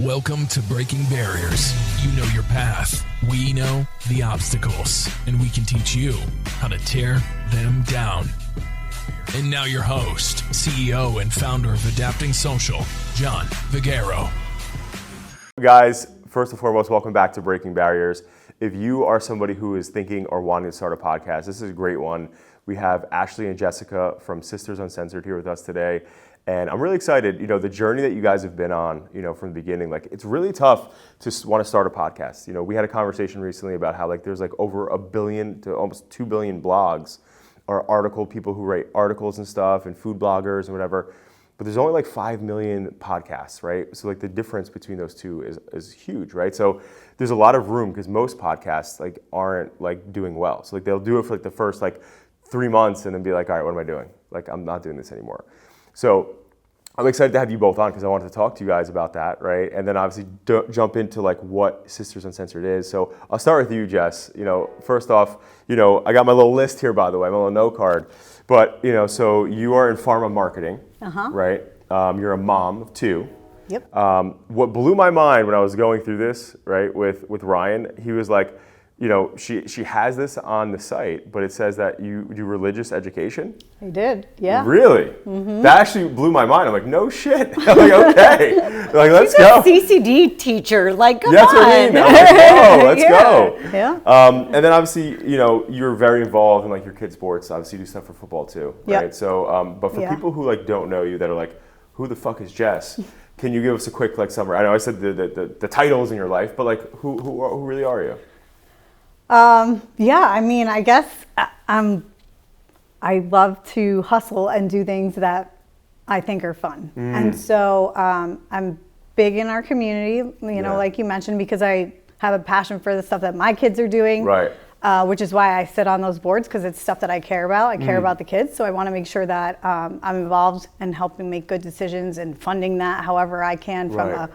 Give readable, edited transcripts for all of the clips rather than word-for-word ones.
Welcome to Breaking Barriers. You know your path. We know the obstacles, and we can teach you how to tear them down. And now your host, CEO and founder of Adapting Social, John Vigero. Guys, first and foremost, welcome back to Breaking Barriers. If you are somebody who is thinking or wanting to start a podcast, this is a great one. We have Ashley and Jessica from Sisters Uncensored here with us today. And I'm really excited, the journey that you guys have been on, from the beginning, like it's really tough to want to start a podcast. We had a conversation recently about how there's over 1 billion to almost 2 billion blogs or people who write articles and stuff and food bloggers and whatever. But there's only 5 million podcasts, right? So the difference between those two is huge, right? So there's a lot of room because most podcasts aren't doing well. So they'll do it for the first 3 months and then be like, all right, what am I doing? I'm not doing this anymore. So I'm excited to have you both on because I wanted to talk to you guys about that, right? And then obviously jump into what Sisters Uncensored is. So I'll start with you, Jess. First off, I got my little list here, by the way, my little note card. But, so you are in pharma marketing, right? You're a mom of 2. Yep. What blew my mind when I was going through this, right, with Ryan, he was like, she has this on the site, but it says that you do religious education. I did, yeah. Really? Mm-hmm. That actually blew my mind. I'm like, no shit. I'm like, okay. Let's go. She's a CCD teacher. Come on. That's what I mean. I'm like, whoa, let's go. Yeah. And then obviously, you're very involved in your kids' sports. Obviously, you do stuff for football too, right? Yep. So, but for people who don't know you, that are like, who the fuck is Jess? Can you give us a quick summary? I know I said the titles in your life, but who really are you? I guess I love to hustle and do things that I think are fun. And so I'm big in our community, like you mentioned, because I have a passion for the stuff that my kids are doing, right? Which is why I sit on those boards, because it's stuff that I care about. I care about the kids, so I want to make sure that I'm involved in helping make good decisions and funding that however I can from a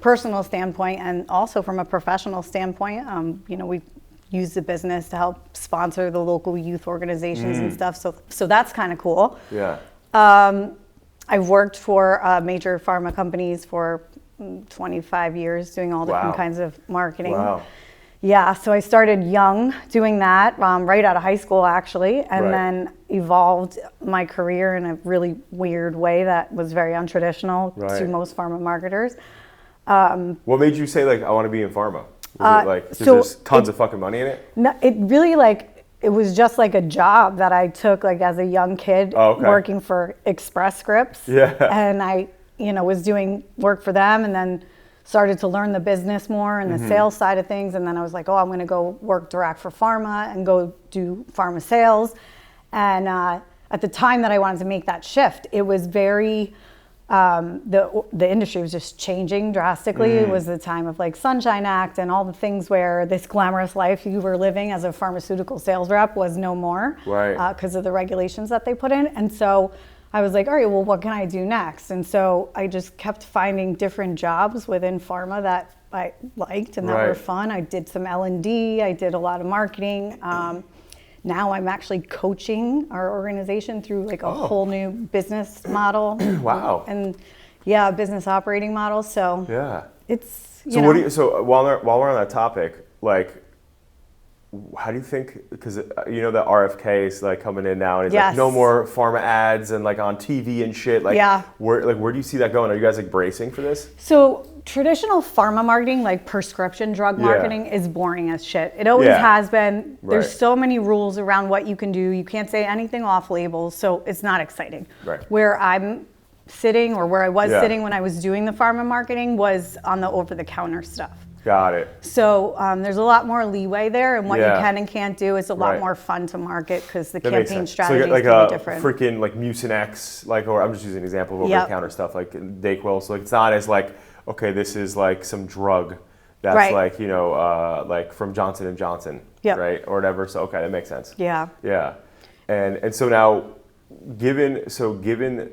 personal standpoint and also from a professional standpoint. We use the business to help sponsor the local youth organizations and stuff. So that's kind of cool. Yeah. I've worked for major pharma companies for 25 years doing all different kinds of marketing. Wow. Yeah, so I started young doing that right out of high school actually, and then evolved my career in a really weird way that was very untraditional to most pharma marketers. What made you say I want to be in pharma? There's tons of fucking money in it? No, it really it was just a job that I took as a young kid working for Express Scripts. Yeah. And I, was doing work for them and then started to learn the business more and the sales side of things. And then I was like, I'm going to go work direct for pharma and go do pharma sales. And at the time that I wanted to make that shift, it was very... the industry was just changing drastically. It was the time of Sunshine Act and all the things where this glamorous life you were living as a pharmaceutical sales rep was no more, because of the regulations that they put in. And so I was like, all right, well, what can I do next? And so I just kept finding different jobs within pharma that I liked and that were fun. I did some L&D, I did a lot of marketing. Now I'm actually coaching our organization through a whole new business model. Wow. And business operating model. So it's, So while we're on that topic, how do you think, because the RFK is coming in now and it's no more pharma ads and on TV and shit. Where do you see that going? Are you guys bracing for this? So traditional pharma marketing, prescription drug marketing, is boring as shit. It always has been. There's so many rules around what you can do. You can't say anything off label, so it's not exciting. Right. Where I'm sitting, or where I was sitting when I was doing the pharma marketing, was on the over-the-counter stuff. Got it. So there's a lot more leeway there, and what you can and can't do is a lot more fun to market because the campaign strategy is going to be different. Freaking Mucinex, or I'm just using an example of over-the-counter stuff like Dayquil. So it's not as okay, this is some drug that's from Johnson & Johnson, right, or whatever. So that makes sense. Yeah. Yeah, and so now, given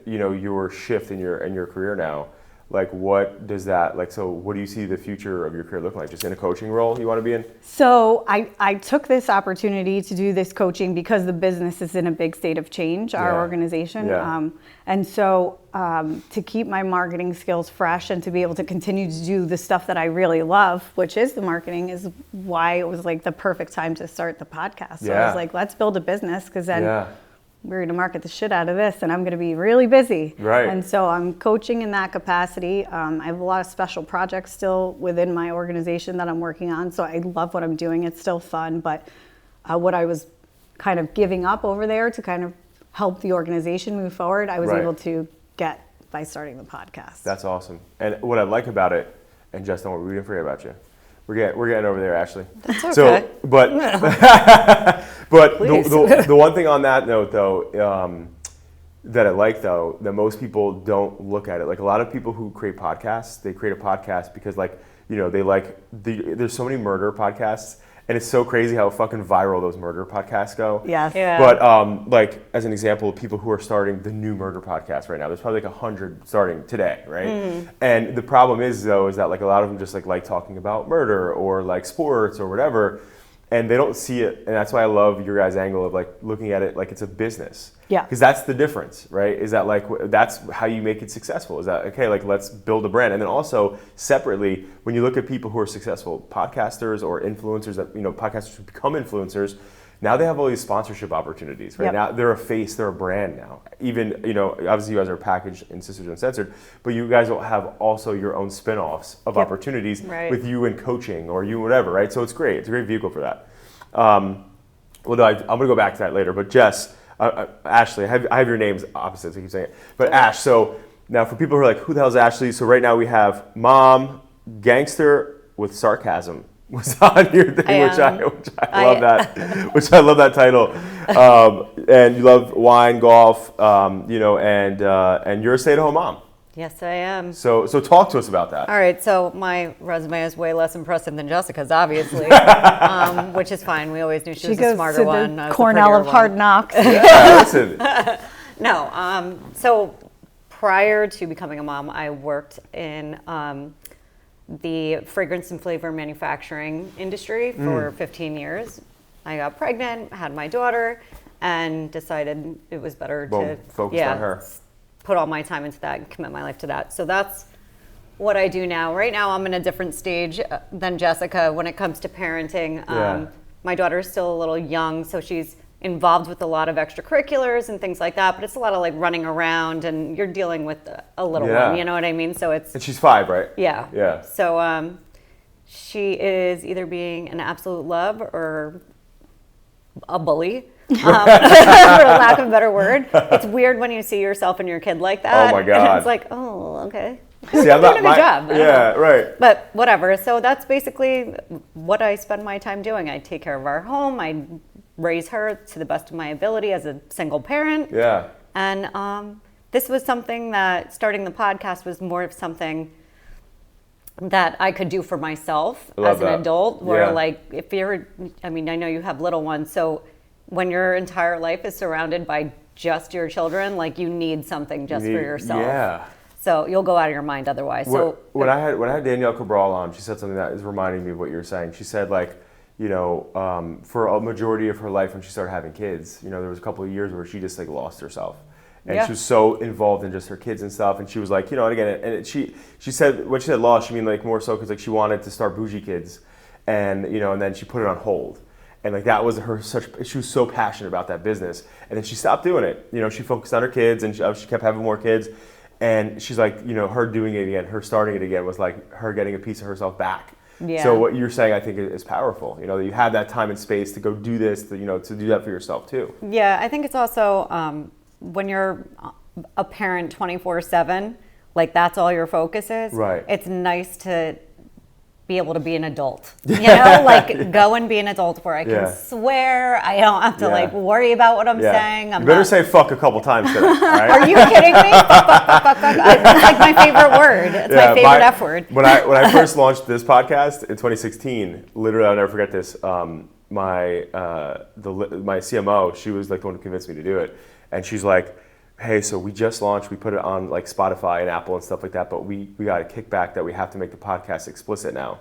your shift in your career now, like what does that like? So what do you see the future of your career look like? Just in a coaching role you want to be in? So I took this opportunity to do this coaching because the business is in a big state of change, our organization. Yeah. And so to keep my marketing skills fresh and to be able to continue to do the stuff that I really love, which is the marketing, is why it was like the perfect time to start the podcast. So I was like, let's build a business, because then we're going to market the shit out of this and I'm going to be really busy. Right. And so I'm coaching in that capacity. I have a lot of special projects still within my organization that I'm working on. So I love what I'm doing. It's still fun. But what I was kind of giving up over there to kind of help the organization move forward, I was able to get by starting the podcast. That's awesome. And what I like about it, and Jess, don't worry, we didn't forget about you. We're getting over there, Ashley. That's okay. So, but the one thing on that note, though, that I like, though, that most people don't look at it. Like a lot of people who create podcasts, they create a podcast because, like, you know, they like there's so many murder podcasts, and it's so crazy how fucking viral those murder podcasts go. Yes. Yeah. But like as an example, people who are starting the new murder podcast right now, there's probably like 100 starting today, right? And the problem is though, is that like a lot of them just like talking about murder or like sports or whatever, and they don't see it. And that's why I love your guys' angle of like looking at it like it's a business. Yeah. Because that's the difference, right? Is that like, that's how you make it successful. Is that, okay, like let's build a brand. And then also separately, when you look at people who are successful podcasters or influencers that, you know, podcasters who become influencers, now they have all these sponsorship opportunities, right? Now they're a face, they're a brand now. Even, you know, obviously you guys are packaged in Sisters Uncensored, but you guys will have also your own spin-offs of opportunities with you in coaching or you whatever, right? So it's great. It's a great vehicle for that. Well, no, I'm going to go back to that later, but Jess, Ashley, I have your names opposite, so I keep saying it. But Ash, so now for people who are like, who the hell's Ashley? So right now we have Mom, Gangster with Sarcasm was on your thing, which I love that. Which I love that title. And you love wine, golf, you know, and you're a stay-at-home mom. Yes, I am. So talk to us about that. All right, so my resume is way less impressive than Jessica's, obviously, which is fine. We always knew she was a smarter one. She goes to the Cornell of Hard Knocks. Yeah, listen. No, so prior to becoming a mom, I worked in the fragrance and flavor manufacturing industry for 15 years. I got pregnant, had my daughter, and decided it was better to focus on her. Put all my time into that and commit my life to that. So that's what I do now. Right now I'm in a different stage than Jessica when it comes to parenting. My daughter is still a little young, so she's involved with a lot of extracurriculars and things like that, but it's a lot of like running around and you're dealing with a little one, you know what I mean? So it's... And she's 5, right? Yeah. Yeah. So she is either being an absolute love or a bully. For lack of a better word. It's weird when you see yourself and your kid like that. Oh my God. And it's like, oh, okay. See, I'm doing a good job. Yeah, right. But whatever. So that's basically what I spend my time doing. I take care of our home. I raise her to the best of my ability as a single parent. Yeah. And this was something that starting the podcast was more of something that I could do for myself as an adult. Where like, if you're, I mean, I know you have little ones, so when your entire life is surrounded by just your children, like you need something just for yourself. Yeah. So you'll go out of your mind otherwise. So when I had Danielle Cabral on, she said something that is reminding me of what you were saying. She said like, you know, for a majority of her life when she started having kids, you know, there was a couple of years where she just like lost herself. And she was so involved in just her kids and stuff. And she was like, you know, and again, and she said, when she said lost, she mean like more so because like she wanted to start Bougie Kids. And, you know, and then she put it on hold. And like that was her she was so passionate about that business. And then she stopped doing it. You know, she focused on her kids and she kept having more kids. And she's like, you know, her doing it again, her starting it again was like her getting a piece of herself back. Yeah. So what you're saying, I think, is powerful. You know, that you have that time and space to go do this, to, you know, to do that for yourself too. Yeah, I think it's also when you're a parent 24/7, like that's all your focus is. Right. It's nice to be able to be an adult, you know, like go and be an adult where I can swear. I don't have to like worry about what I'm saying. You better say fuck a couple times today. Right? Are you kidding me? Fuck. It's like my favorite word. It's my favorite F word. When I first launched this podcast in 2016, literally I'll never forget this. My CMO, she was like the one who convinced me to do it, and she's like, hey, so we just launched, we put it on like Spotify and Apple and stuff like that, but we got a kickback that we have to make the podcast explicit now.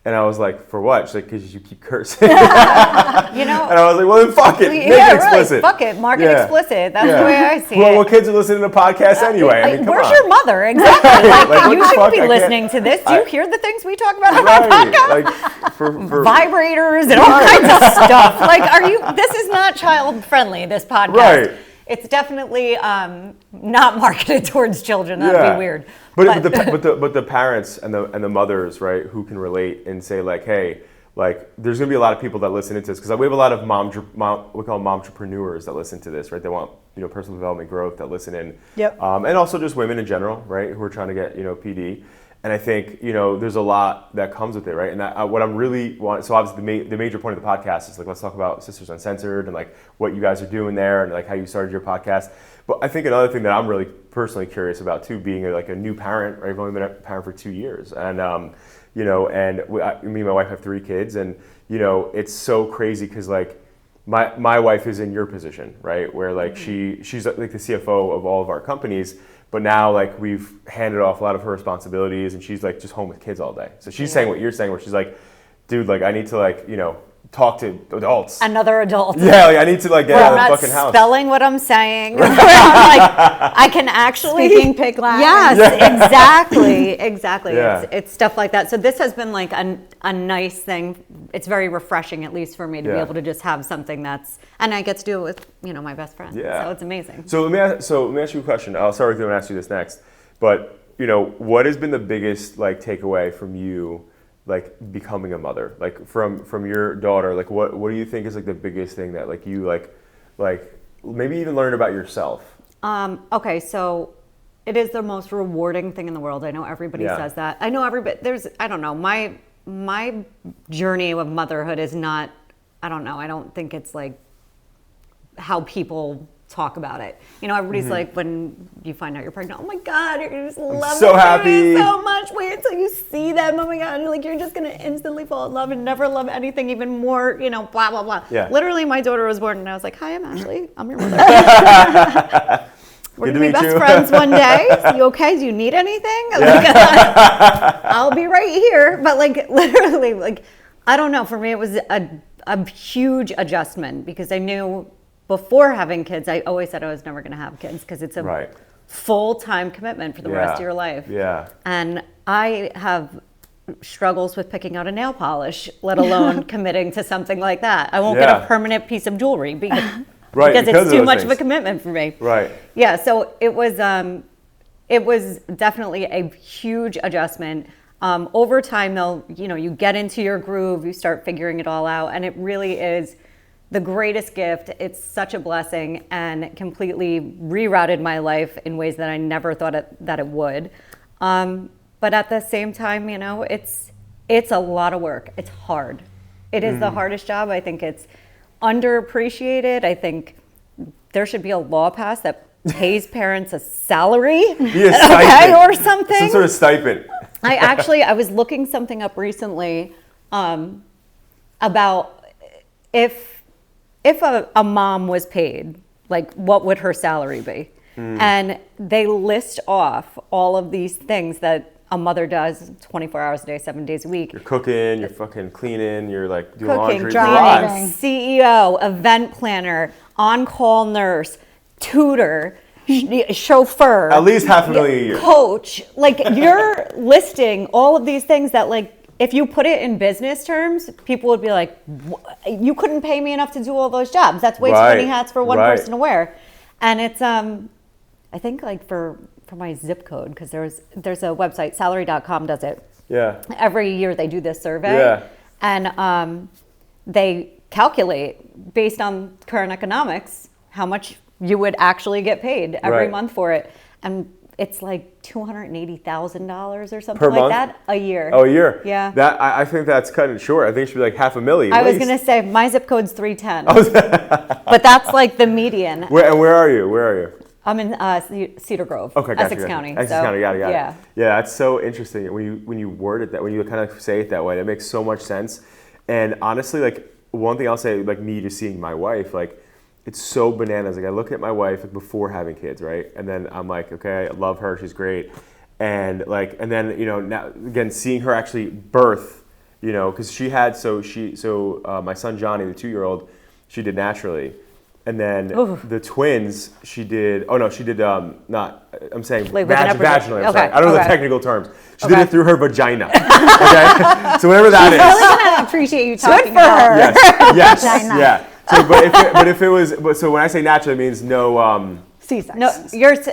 And I was like, for what? She's like, because you keep cursing. And I was like, well, then fuck it. Make it explicit. Really, fuck it. Mark it explicit. That's the way I see it. Well, kids are listening to podcasts anyway. I mean, where's your mother? Exactly. Like, you shouldn't be listening to this. Do you hear the things we talk about on our podcast? Like, for vibrators and all kinds of stuff. Like, this is not child friendly, this podcast. Right. It's definitely not marketed towards children. That'd be weird. But the parents and the mothers, right, who can relate and say like, hey, like there's gonna be a lot of people that listen to this because we have a lot of we call them momtrepreneurs that listen to this, right? They want personal development growth that listen in. Yep. And also just women in general, right, who are trying to get PD. And I think there's a lot that comes with it, right? And what I'm really so obviously the major point of the podcast is like let's talk about Sisters Uncensored and like what you guys are doing there and like how you started your podcast. But I think another thing that I'm really personally curious about too, being like a new parent, right? I've only been a parent for 2 years, and me and my wife have 3 kids, and it's so crazy because like my wife is in your position, right? Where like she's like the CFO of all of our companies. But now, like, we've handed off a lot of her responsibilities, and she's, like, just home with kids all day. So she's saying what you're saying, where she's like, dude, like, I need to, like, talk to adults. Another adult. Yeah, like, I need to, like, get out of the fucking house. I'm not spelling what I'm saying. Like, I can actually... Speaking pig Latin. Yes, exactly. Yeah. It's stuff like that. So this has been, like, a nice thing. It's very refreshing, at least for me, to be able to just have something that's... And I get to do it with, my best friend. Yeah. So it's amazing. So let me ask you a question. I'll start with you and ask you this next. But, what has been the biggest, like, takeaway from you, like, becoming a mother? Like, from your daughter, like, what do you think is, like, the biggest thing that, like, you, like maybe even learn about yourself? Okay, so it is the most rewarding thing in the world. I know everybody says that. I know I don't know, my journey of motherhood is not, I don't know, I don't think it's, like, how people talk about it. Everybody's like, when you find out you're pregnant, oh my God, you're gonna just love so the happy. baby so much. Wait until you see them. Oh my God, you're just gonna instantly fall in love and never love anything even more. Blah blah blah. Yeah. Literally, my daughter was born, and I was like, "Hi, I'm Ashley. I'm your mother. We're gonna be best friends one day. You okay? Do you need anything? Yeah. I'll be right here." But like, literally, like, I don't know. For me, it was a huge adjustment because I knew. Before having kids, I always said I was never going to have kids because it's a full-time commitment for the rest of your life. Yeah. And I have struggles with picking out a nail polish, let alone committing to something like that. I won't get a permanent piece of jewelry because it's too much of a commitment for me. Right. Yeah, so it was definitely a huge adjustment. Over time, though, you get into your groove, you start figuring it all out, and it really is the greatest gift. It's such a blessing and completely rerouted my life in ways that I never thought that it would. But at the same time, it's a lot of work. It's hard. It is the hardest job. I think it's underappreciated. I think there should be a law passed that pays parents a salary, or something. Some sort of stipend. I was looking something up recently about if a mom was paid, like what would her salary be? And they list off all of these things that a mother does 24 hours a day, 7 days a week. You're cooking, you're fucking cleaning, you're like doing cooking, laundry. driving, CEO, event planner, on-call nurse, tutor, chauffeur. At least $500,000 a year. Coach. Like, you're listing all of these things that, like, if you put it in business terms, people would be like, you couldn't pay me enough to do all those jobs. That's way too many hats for one person to wear. And it's, I think, like, for my zip code, because there's a website, salary.com does it. Yeah. Every year they do this survey. Yeah. And they calculate, based on current economics, how much you would actually get paid every month for it. And it's like $280,000 or something like that a year. Oh, a year? Yeah. That I think that's cutting it short. I think it should be like $500,000. I was going to say, my zip code's 310. But that's like the median. Where are you? I'm in Cedar Grove, okay, gotcha, Essex County. Essex County, got it. Yeah. Yeah, that's so interesting. When you word it that, when you kind of say it that way, it makes so much sense. And honestly, like, one thing I'll say, like, me just seeing my wife, like, it's so bananas. Like I look at my wife like, before having kids, right? And then I'm like, okay, I love her, she's great. And then, you know, now again, seeing her actually birth, you know, because she had, my son Johnny, the 2-year-old, she did naturally. And then the twins, she did vaginally. I'm sorry. I don't know the technical terms. She did it through her vagina. Okay? So whatever that is. I really kind of appreciate you talking about her. Yes. Vagina. Yeah. So when I say natural, it means no C-section. No,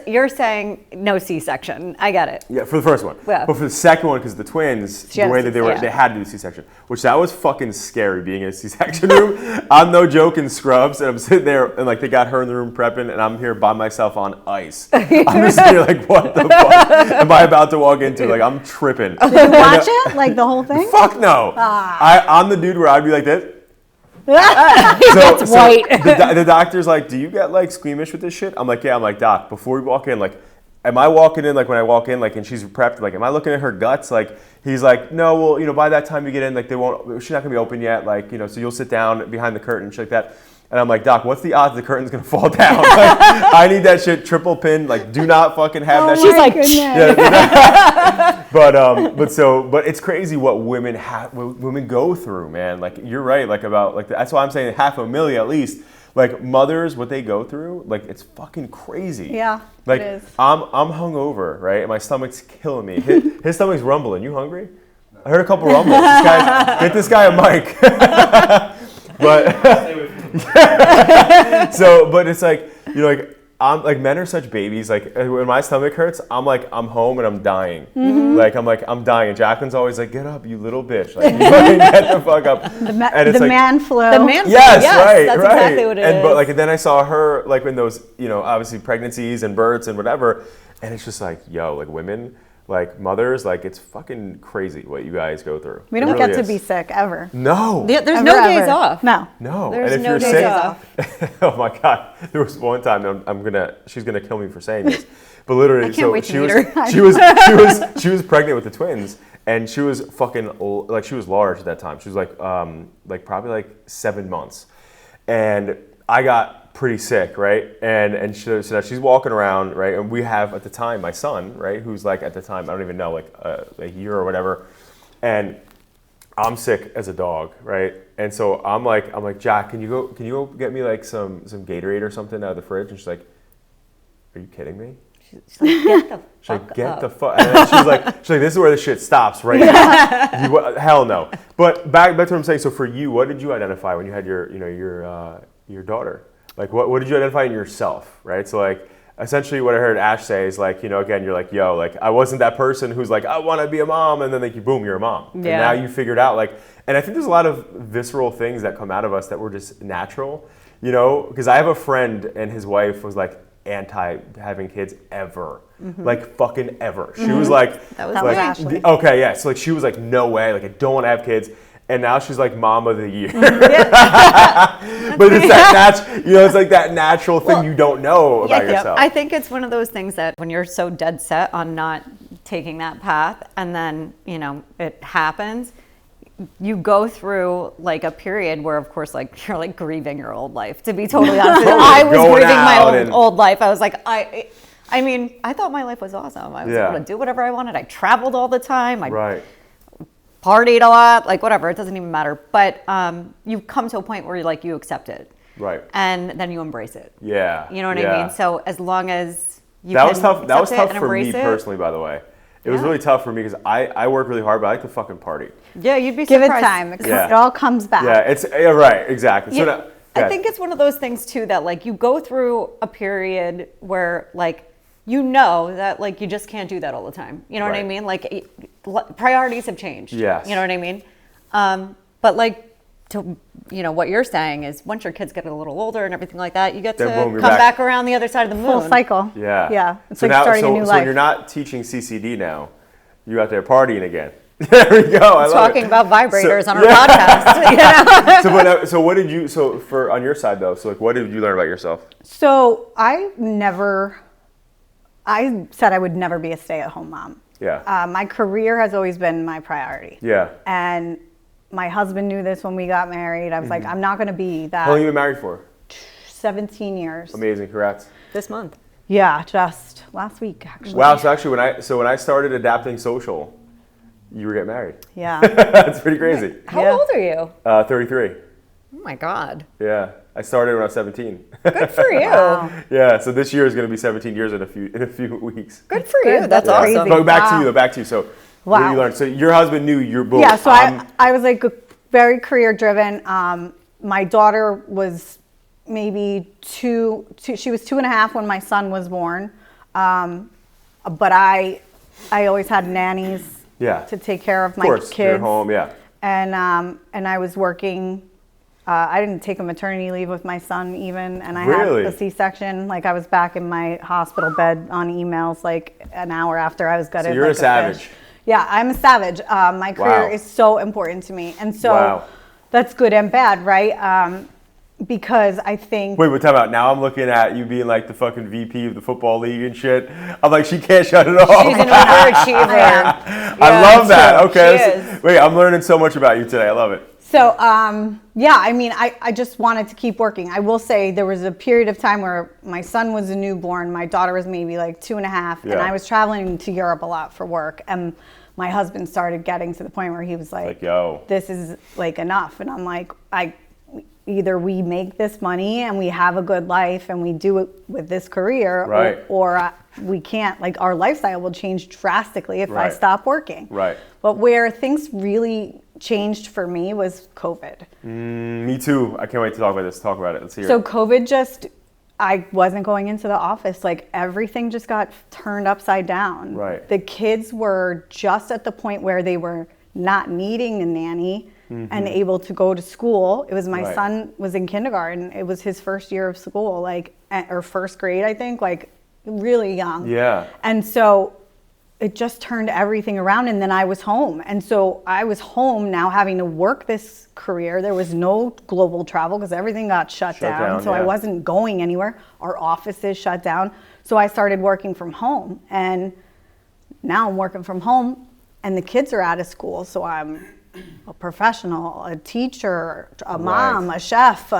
you're saying no C-section. I get it. Yeah, for the first one. Yeah. But for the second one, because the twins, the way that they had to do C-section, which that was fucking scary being in a C-section room. I'm no joke in scrubs, and I'm sitting there, and like they got her in the room prepping, and I'm here by myself on ice. I'm just here like, what the fuck am I about to walk into? Like, I'm tripping. Did you watch it? Like the whole thing? Fuck no. I'm the dude where I'd be like this. That's white. The doctor's like, do you get like squeamish with this shit? I'm like, yeah. I'm like, doc, before we walk in, like, am I walking in, like when I walk in, like, and she's prepped, like, am I looking at her guts? Like, he's like, no, well, you know, by that time you get in, like, she's not gonna be open yet, like, you know, so you'll sit down behind the curtain, shit like that. And I'm like, doc, what's the odds the curtain's gonna fall down? Like, I need that shit triple pin. Like, do not fucking have that shit. She's like, but it's crazy what women go through, man. Like, you're right. Like that's why I'm saying 500,000 at least. Like mothers, what they go through, like it's fucking crazy. Yeah, like it is. I'm hungover, right? And my stomach's killing me. His stomach's rumbling. You hungry? I heard a couple rumbles. Get this guy a mic. But but it's like, you know, like I'm like, men are such babies. Like when my stomach hurts, I'm like, I'm home and I'm dying. Mm-hmm. Like I'm dying. And Jacqueline's always like, get up, you little bitch. Like, you fucking get the fuck up. The man flu. Yes, right, that's right. Exactly what it is. But like, and then I saw her like in those, you know, obviously pregnancies and births and whatever, and it's just like, yo, like women, like mothers, like it's fucking crazy what you guys go through. We don't get to be sick ever. No. There's no days off. No. There's and if no you're days sick, off. oh my God, there was one time she's gonna kill me for saying this, but literally, I can't wait to meet her. she was pregnant with the twins, and she was fucking like, she was large at that time. She was like probably like 7 months, and I got pretty sick, right? And so now she's walking around, right? And we have at the time my son, right, who's like at the time, I don't even know, like a year or whatever, and I'm sick as a dog, right? And so I'm like, Jack, can you go get me like some Gatorade or something out of the fridge? And she's like, are you kidding me? She's like, get the fuck. And then she's like, this is where the shit stops right now. Hell no. But back to what I'm saying. So for you, what did you identify when you had your daughter? Like, what did you identify in yourself, right? So, like, essentially what I heard Ash say is, like, you know, again, you're like, yo, like, I wasn't that person who's like, I want to be a mom, and then, like, boom, you're a mom. Yeah. And now you figured out, like, and I think there's a lot of visceral things that come out of us that were just natural, you know? Because I have a friend, and his wife was, like, anti having kids ever. Mm-hmm. Like, fucking ever. She was, like... That was Ashley. Okay, yeah. So, like, she was like, no way. Like, I don't want to have kids. And now she's like mom of the year. But it's that it's like that natural thing you don't know about yourself. I think it's one of those things that when you're so dead set on not taking that path, and then, you know, it happens, you go through like a period where, of course, like you're like grieving your old life. To be totally honest with you, I was grieving my old life. I was like, I mean, I thought my life was awesome. I was able to do whatever I wanted. I traveled all the time. I partied a lot, like whatever, it doesn't even matter. But you come to a point where you accept it. Right. And then you embrace it. Yeah. You know what I mean? So as long as you That was tough for me personally, by the way. It was really tough for me because I work really hard, but I like to fucking party. Yeah, you'd be Give surprised. it time. It all comes back. Yeah, right, exactly. Yeah, So now, I think it's one of those things too that like you go through a period where like you know that like you just can't do that all the time. You know what I mean? Like priorities have changed. Yes. You know what I mean? But like to what you're saying is once your kids get a little older and everything like that, you get to come back around the other side of the moon. Full cycle. Yeah. Yeah. It's like starting a new life. So you're not teaching CCD now. You're out there partying again. There we go. Talking about vibrators on our podcast. So what did you? So for on your side though, so like what did you learn about yourself? So I said I would never be a stay-at-home mom. Yeah. My career has always been my priority. Yeah. And my husband knew this when we got married. I was like, I'm not going to be that. How long have you been married for? 17 years. Amazing, congrats. This month. Yeah, just last week actually. Wow, so actually when I started adapting social, you were getting married. Yeah. That's pretty crazy. How Yeah. old are you? 33. Oh my God. Yeah, I started when I was 17. Good for you. Wow. Yeah, so this year is going to be 17 years in a few weeks. Good for you. Good. That's That's awesome. crazy. But back to Wow. you though, back to you. So what did Wow. you learn? So your husband knew you're both. Yeah, so I was like very career driven. My daughter was maybe she was 2.5 when my son was born. But I always had nannies to take care of my kids. You're at home, yeah. And I was working. I didn't take a maternity leave with my son even, and I Really? had a C-section. Like I was back in my hospital bed on emails like an hour after I was gutted. So you're like a savage. fish. Yeah, I'm a savage. My career is so important to me, and so that's good and bad, right? Because I think. Wait, but time out. Now I'm looking at you being like the fucking VP of the football league and shit. I'm like, she can't shut it off. She's an overachiever. I love that. true. Okay. She is. Wait, I'm learning so much about you today. I love it. So, yeah, I mean, I just wanted to keep working. I will say there was a period of time where my son was a newborn. My daughter was maybe like 2.5. And I was traveling to Europe a lot for work. And my husband started getting to the point where he was like, yo, this is like enough. And I'm like, either we make this money and we have a good life and we do it with this career, or we can't. Like our lifestyle will change drastically if I stop working. Right. But where things really changed for me was COVID. Me too. I can't wait to talk about this. Talk about it. Let's hear So it. COVID I wasn't going into the office. Like everything just got turned upside down. Right. The kids were just at the point where they were not needing a nanny and able to go to school. It was my son was in kindergarten. It was his first year of school, or first grade, I think, like really young. Yeah. And so it just turned everything around, and then I was home. And so I was home now having to work this career. There was no global travel because everything got shut down. So I wasn't going anywhere. Our offices shut down. So I started working from home, and now I'm working from home and the kids are out of school. So I'm a professional, a teacher, a mom, a chef,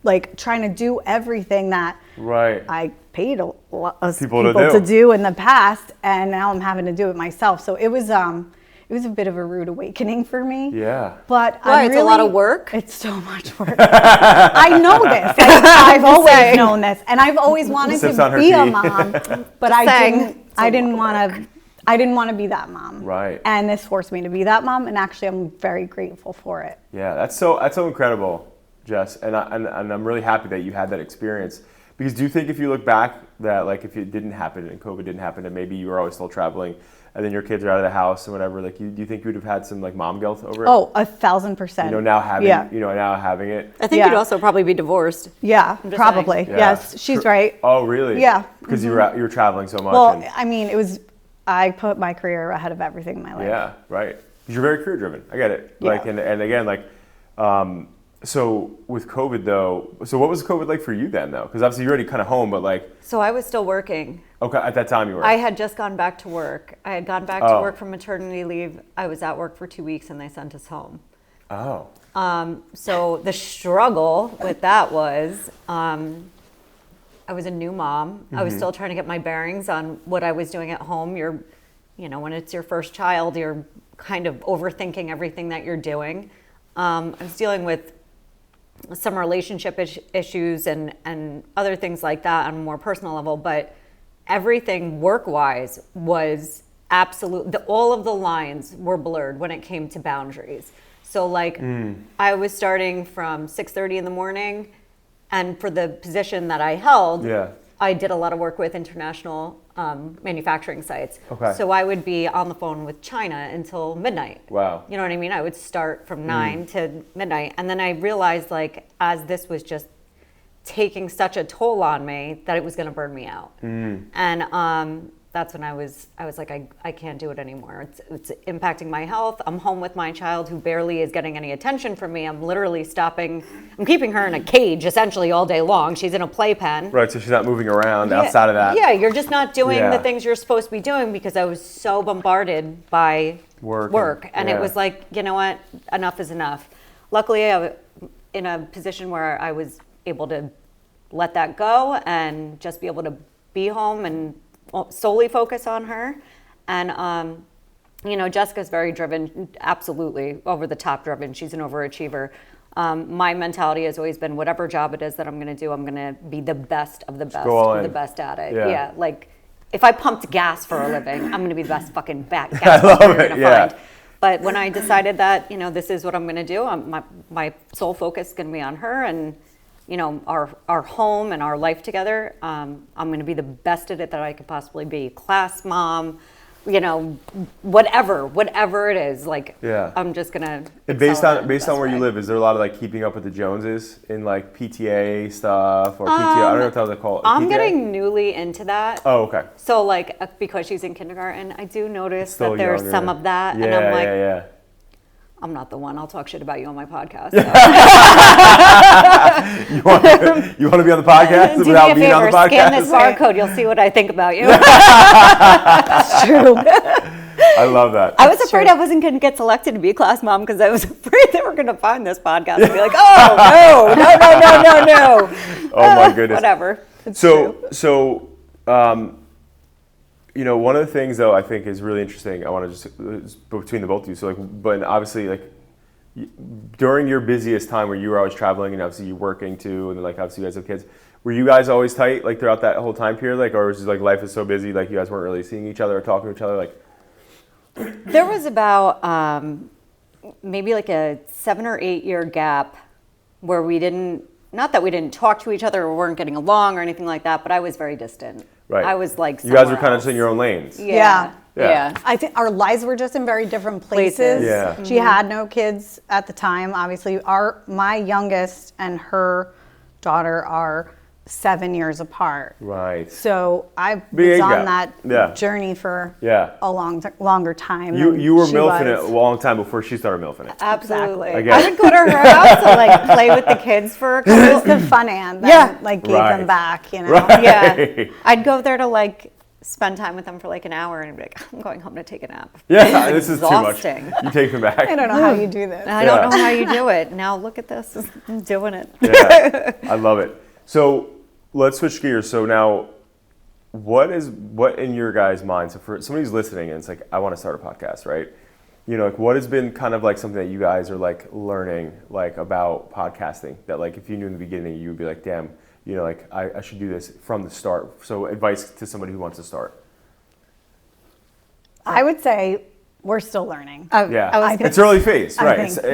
like trying to do everything that I paid a lot of people to do in the past, and now I'm having to do it myself. So it was a bit of a rude awakening for me. Yeah. But it's a lot of work. It's so much work. I know this. Like, I've always known this, and I've always wanted to be a mom, but I didn't want to be that mom. Right. And this forced me to be that mom, and actually I'm very grateful for it. Yeah, that's so incredible, Jess, and I'm really happy that you had that experience. Because do you think if you look back that like if it didn't happen and COVID didn't happen and maybe you were always still traveling and then your kids are out of the house and whatever, like do you think you would have had some like mom guilt over it? Oh, 1,000%. You know, now having it. I think you'd also probably be divorced. Yeah, probably. Yeah. Yes, she's right. Oh, really? Yeah. Because you were traveling so much. Well, I mean, I put my career ahead of everything in my life. Yeah, right. Because you're very career driven. I get it. Yeah. Like, and again, like, so with COVID though, so what was COVID like for you then though? Because obviously you're already kind of home, but like. So I was still working. Okay, at that time you were. I had just gone back to work. I had gone back to work from maternity leave. I was at work for 2 weeks and they sent us home. Oh. So the struggle with that was, I was a new mom. I was still trying to get my bearings on what I was doing at home. When it's your first child, you're kind of overthinking everything that you're doing. I was dealing with some relationship issues and other things like that on a more personal level, but everything work-wise was all of the lines were blurred when it came to boundaries. So like I was starting from 6:30 in the morning, and for the position that I held, I did a lot of work with international manufacturing sites. Okay. So I would be on the phone with China until midnight. Wow. You know what I mean? I would start from 9 to midnight. And then I realized, like, as this was just taking such a toll on me, that it was going to burn me out. And that's when I was like, I can't do it anymore. It's impacting my health. I'm home with my child who barely is getting any attention from me. I'm literally I'm keeping her in a cage essentially all day long. She's in a playpen. Right, so she's not moving around outside of that. Yeah, you're just not doing the things you're supposed to be doing because I was so bombarded by work. And it was like, you know what, enough is enough. Luckily, I was in a position where I was able to let that go and just be able to be home and solely focus on her. And, Jessica's very driven, absolutely over the top driven. She's an overachiever. My mentality has always been whatever job it is that I'm going to do, I'm going to be the best of the best of the best at it. Yeah. Like if I pumped gas for a living, I'm going to be the best fucking gas pump you're going to find. But when I decided that, this is what I'm going to do, my sole focus is going to be on her and, our home and our life together. I'm going to be the best at it that I could possibly be. Class mom, whatever it is, like I'm just gonna. And based on where you live, is there a lot of like keeping up with the Joneses in like PTA stuff or PTA? I don't know what they call it. I'm PTA? getting newly into that. Oh, okay. So like because she's in kindergarten, I do notice Still that there's younger. some of that, Yeah, and I'm like, yeah. I'm not the one. I'll talk shit about you on my podcast. You want to be on the podcast Do without me a being on favor, the podcast? scan this barcode. You'll see what I think about you. It's true. I love that. I was afraid I wasn't going to get selected to be a class mom because I was afraid they were going to find this podcast and be like, oh, no. Oh my goodness. Whatever. So, one of the things though I think is really interesting. I want to just between the both of you. So but obviously during your busiest time where you were always traveling and obviously you're working too, and then obviously you guys have kids. Were you guys always tight throughout that whole time period? Or was it life is so busy you guys weren't really seeing each other or talking to each other? There was about maybe a 7 or 8 year gap where we didn't, not that we didn't talk to each other or weren't getting along or anything like that, but I was very distant. Right. I was you guys were kind of just in your own lanes. Yeah. I think our lives were just in very different places. Yeah. She had no kids at the time. Obviously, my youngest and her daughter are 7 years apart. Right. So I Big was on gap. that journey for a longer time. You were milfing it a long time before she started milfing it. Absolutely. Exactly. I would go to her house to play with the kids for a couple. It was the fun end that gave them back, Right. Yeah. I'd go there to spend time with them for an hour and be like, I'm going home to take a nap. Yeah, this is too much. Exhausting. You take them back. I don't know how you do this. I don't know how you do it. Now look at this. I'm doing it. Yeah, I love it. So let's switch gears. So now, what in your guys' mind? So for somebody who's listening and it's I want to start a podcast, right? What has been kind of something that you guys are learning about podcasting that if you knew in the beginning you would be damn, I should do this from the start. So advice to somebody who wants to start. I would say we're still learning. It's early phase, right? I think,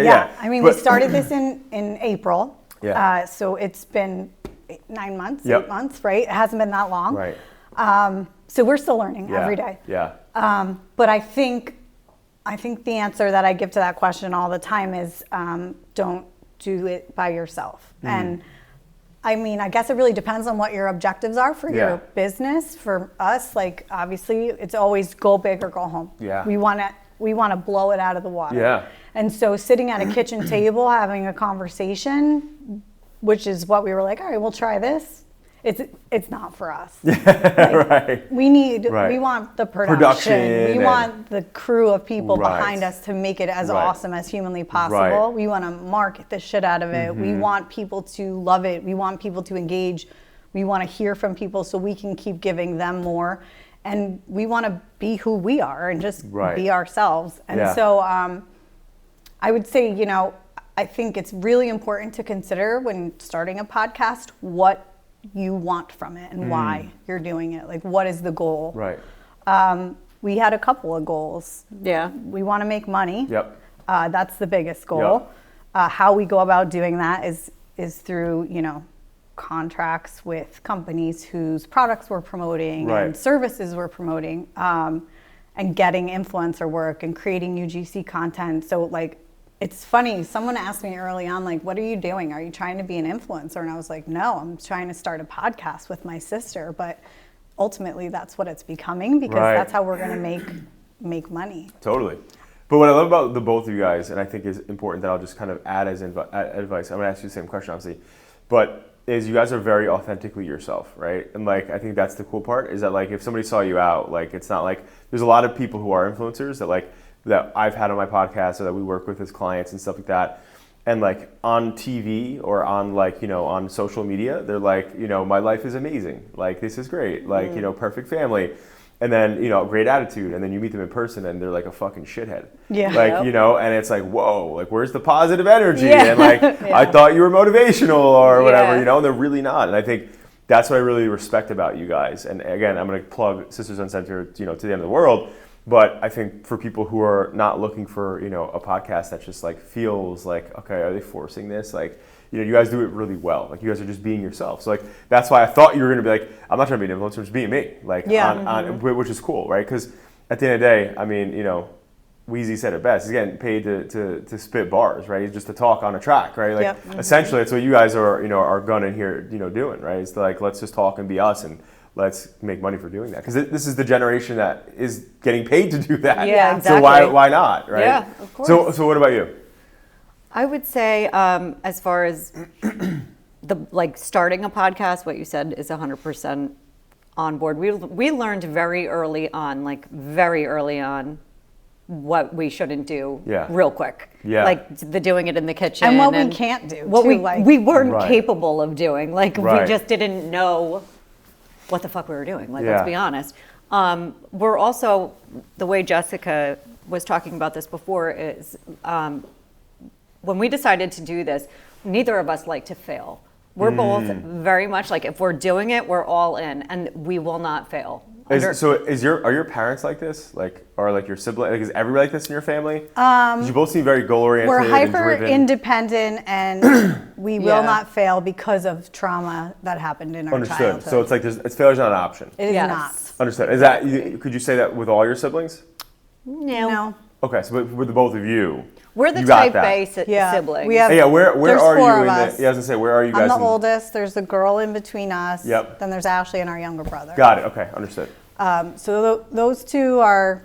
I mean, we started this in April. Yeah. So it's been 9 months, Yep. 8 months, right? It hasn't been that long. Right. So we're still learning every day. Yeah. But I think the answer that I give to that question all the time is don't do it by yourself. And I mean, I guess it really depends on what your objectives are for your business. For us, obviously, it's always go big or go home. Yeah. We want to blow it out of the water. Yeah. And so sitting at a kitchen table having a conversation, which is what we were all right, we'll try this. It's not for us. Right. We want the production. We want the crew of people behind us to make it as awesome as humanly possible. Right. We want to market the shit out of it. We want people to love it. We want people to engage. We want to hear from people so we can keep giving them more. And we want to be who we are and just be ourselves. And so I would say, I think it's really important to consider when starting a podcast what you want from it and why you're doing it. What is the goal? Right. We had a couple of goals. Yeah. We want to make money. Yep. That's the biggest goal. How we go about doing that is through, contracts with companies whose products we're promoting and services we're promoting, and getting influencer work and creating UGC content. So it's funny, someone asked me early on, what are you doing? Are you trying to be an influencer? And I was like, no, I'm trying to start a podcast with my sister. But ultimately, that's what it's becoming because that's how we're going to make money. Totally. But what I love about the both of you guys, and I think is important that I'll just kind of add as advice, I'm going to ask you the same question, obviously, but is you guys are very authentically yourself, right? And I think that's the cool part is that if somebody saw you out, it's not there's a lot of people who are influencers that that I've had on my podcast or that we work with as clients and stuff like that. and like on TV or on like, you know, on social media, they're like, you know, my life is amazing. Like, this is great. Like, you know, perfect family. And then, you know, great attitude. And then you meet them in person and they're like a fucking shithead. Yeah. Like, you know, and it's like, whoa, like, where's the positive energy? Yeah. And like, I thought you were motivational or whatever, Yeah. you know, and they're really not. And I think that's what I really respect about you guys. And again, I'm going to plug Sisters Uncensored, you know, to the end of the world. But I think for people who are not looking for, you know, a podcast that just like feels like, okay, are they forcing this? Like, you know, you guys do it really well. Like, you guys are just being yourself. So like, that's why I thought you were going to be like, I'm not trying to be an influencer, I'm just being me. Like, which is cool, right? Because at the end of the day, I mean, you know, Wheezy said it best. He's getting paid to spit bars, right? Just to talk on a track, right? Like, essentially, that's what you guys are, you know, are gunning here, you know, doing, right? It's like, let's just talk and be us and let's make money for doing that. Because this is the generation that is getting paid to do that. Yeah, So why not, right? Yeah, of course. So what about you? I would say, as far as the like starting a podcast, what you said is 100% on board. We learned very early on, what we shouldn't do real quick. Yeah. Like the doing it in the kitchen. And what we can't do, What too, we weren't Right. capable of doing. Like Right. we just didn't know what the fuck we were doing. Like, Yeah. let's be honest. We're also, the way Jessica was talking about this before is, when we decided to do this, neither of us like to fail. We're both very much like, if we're doing it, we're all in, and we will not fail. Are your parents like this? Like, or like your sibling? Like, is everybody like this in your family? You both seem very goal oriented. We're and hyper driven. independent, and we will Yeah. not fail because of trauma that happened in our Understood. childhood. So it's like failure's not an option. It is Yes. not. Understood. Is that could you say that with all your siblings? No. Okay, so with the both of you, We're the you got type that. A Yeah. siblings. We have- Hey, yeah, where There's are four you of in us. the? Yeah, I was gonna say, where are you I'm guys? the in- oldest. There's a girl in between us. Yep. Then there's Ashley and our younger brother. Got it. Okay, understood. So those two are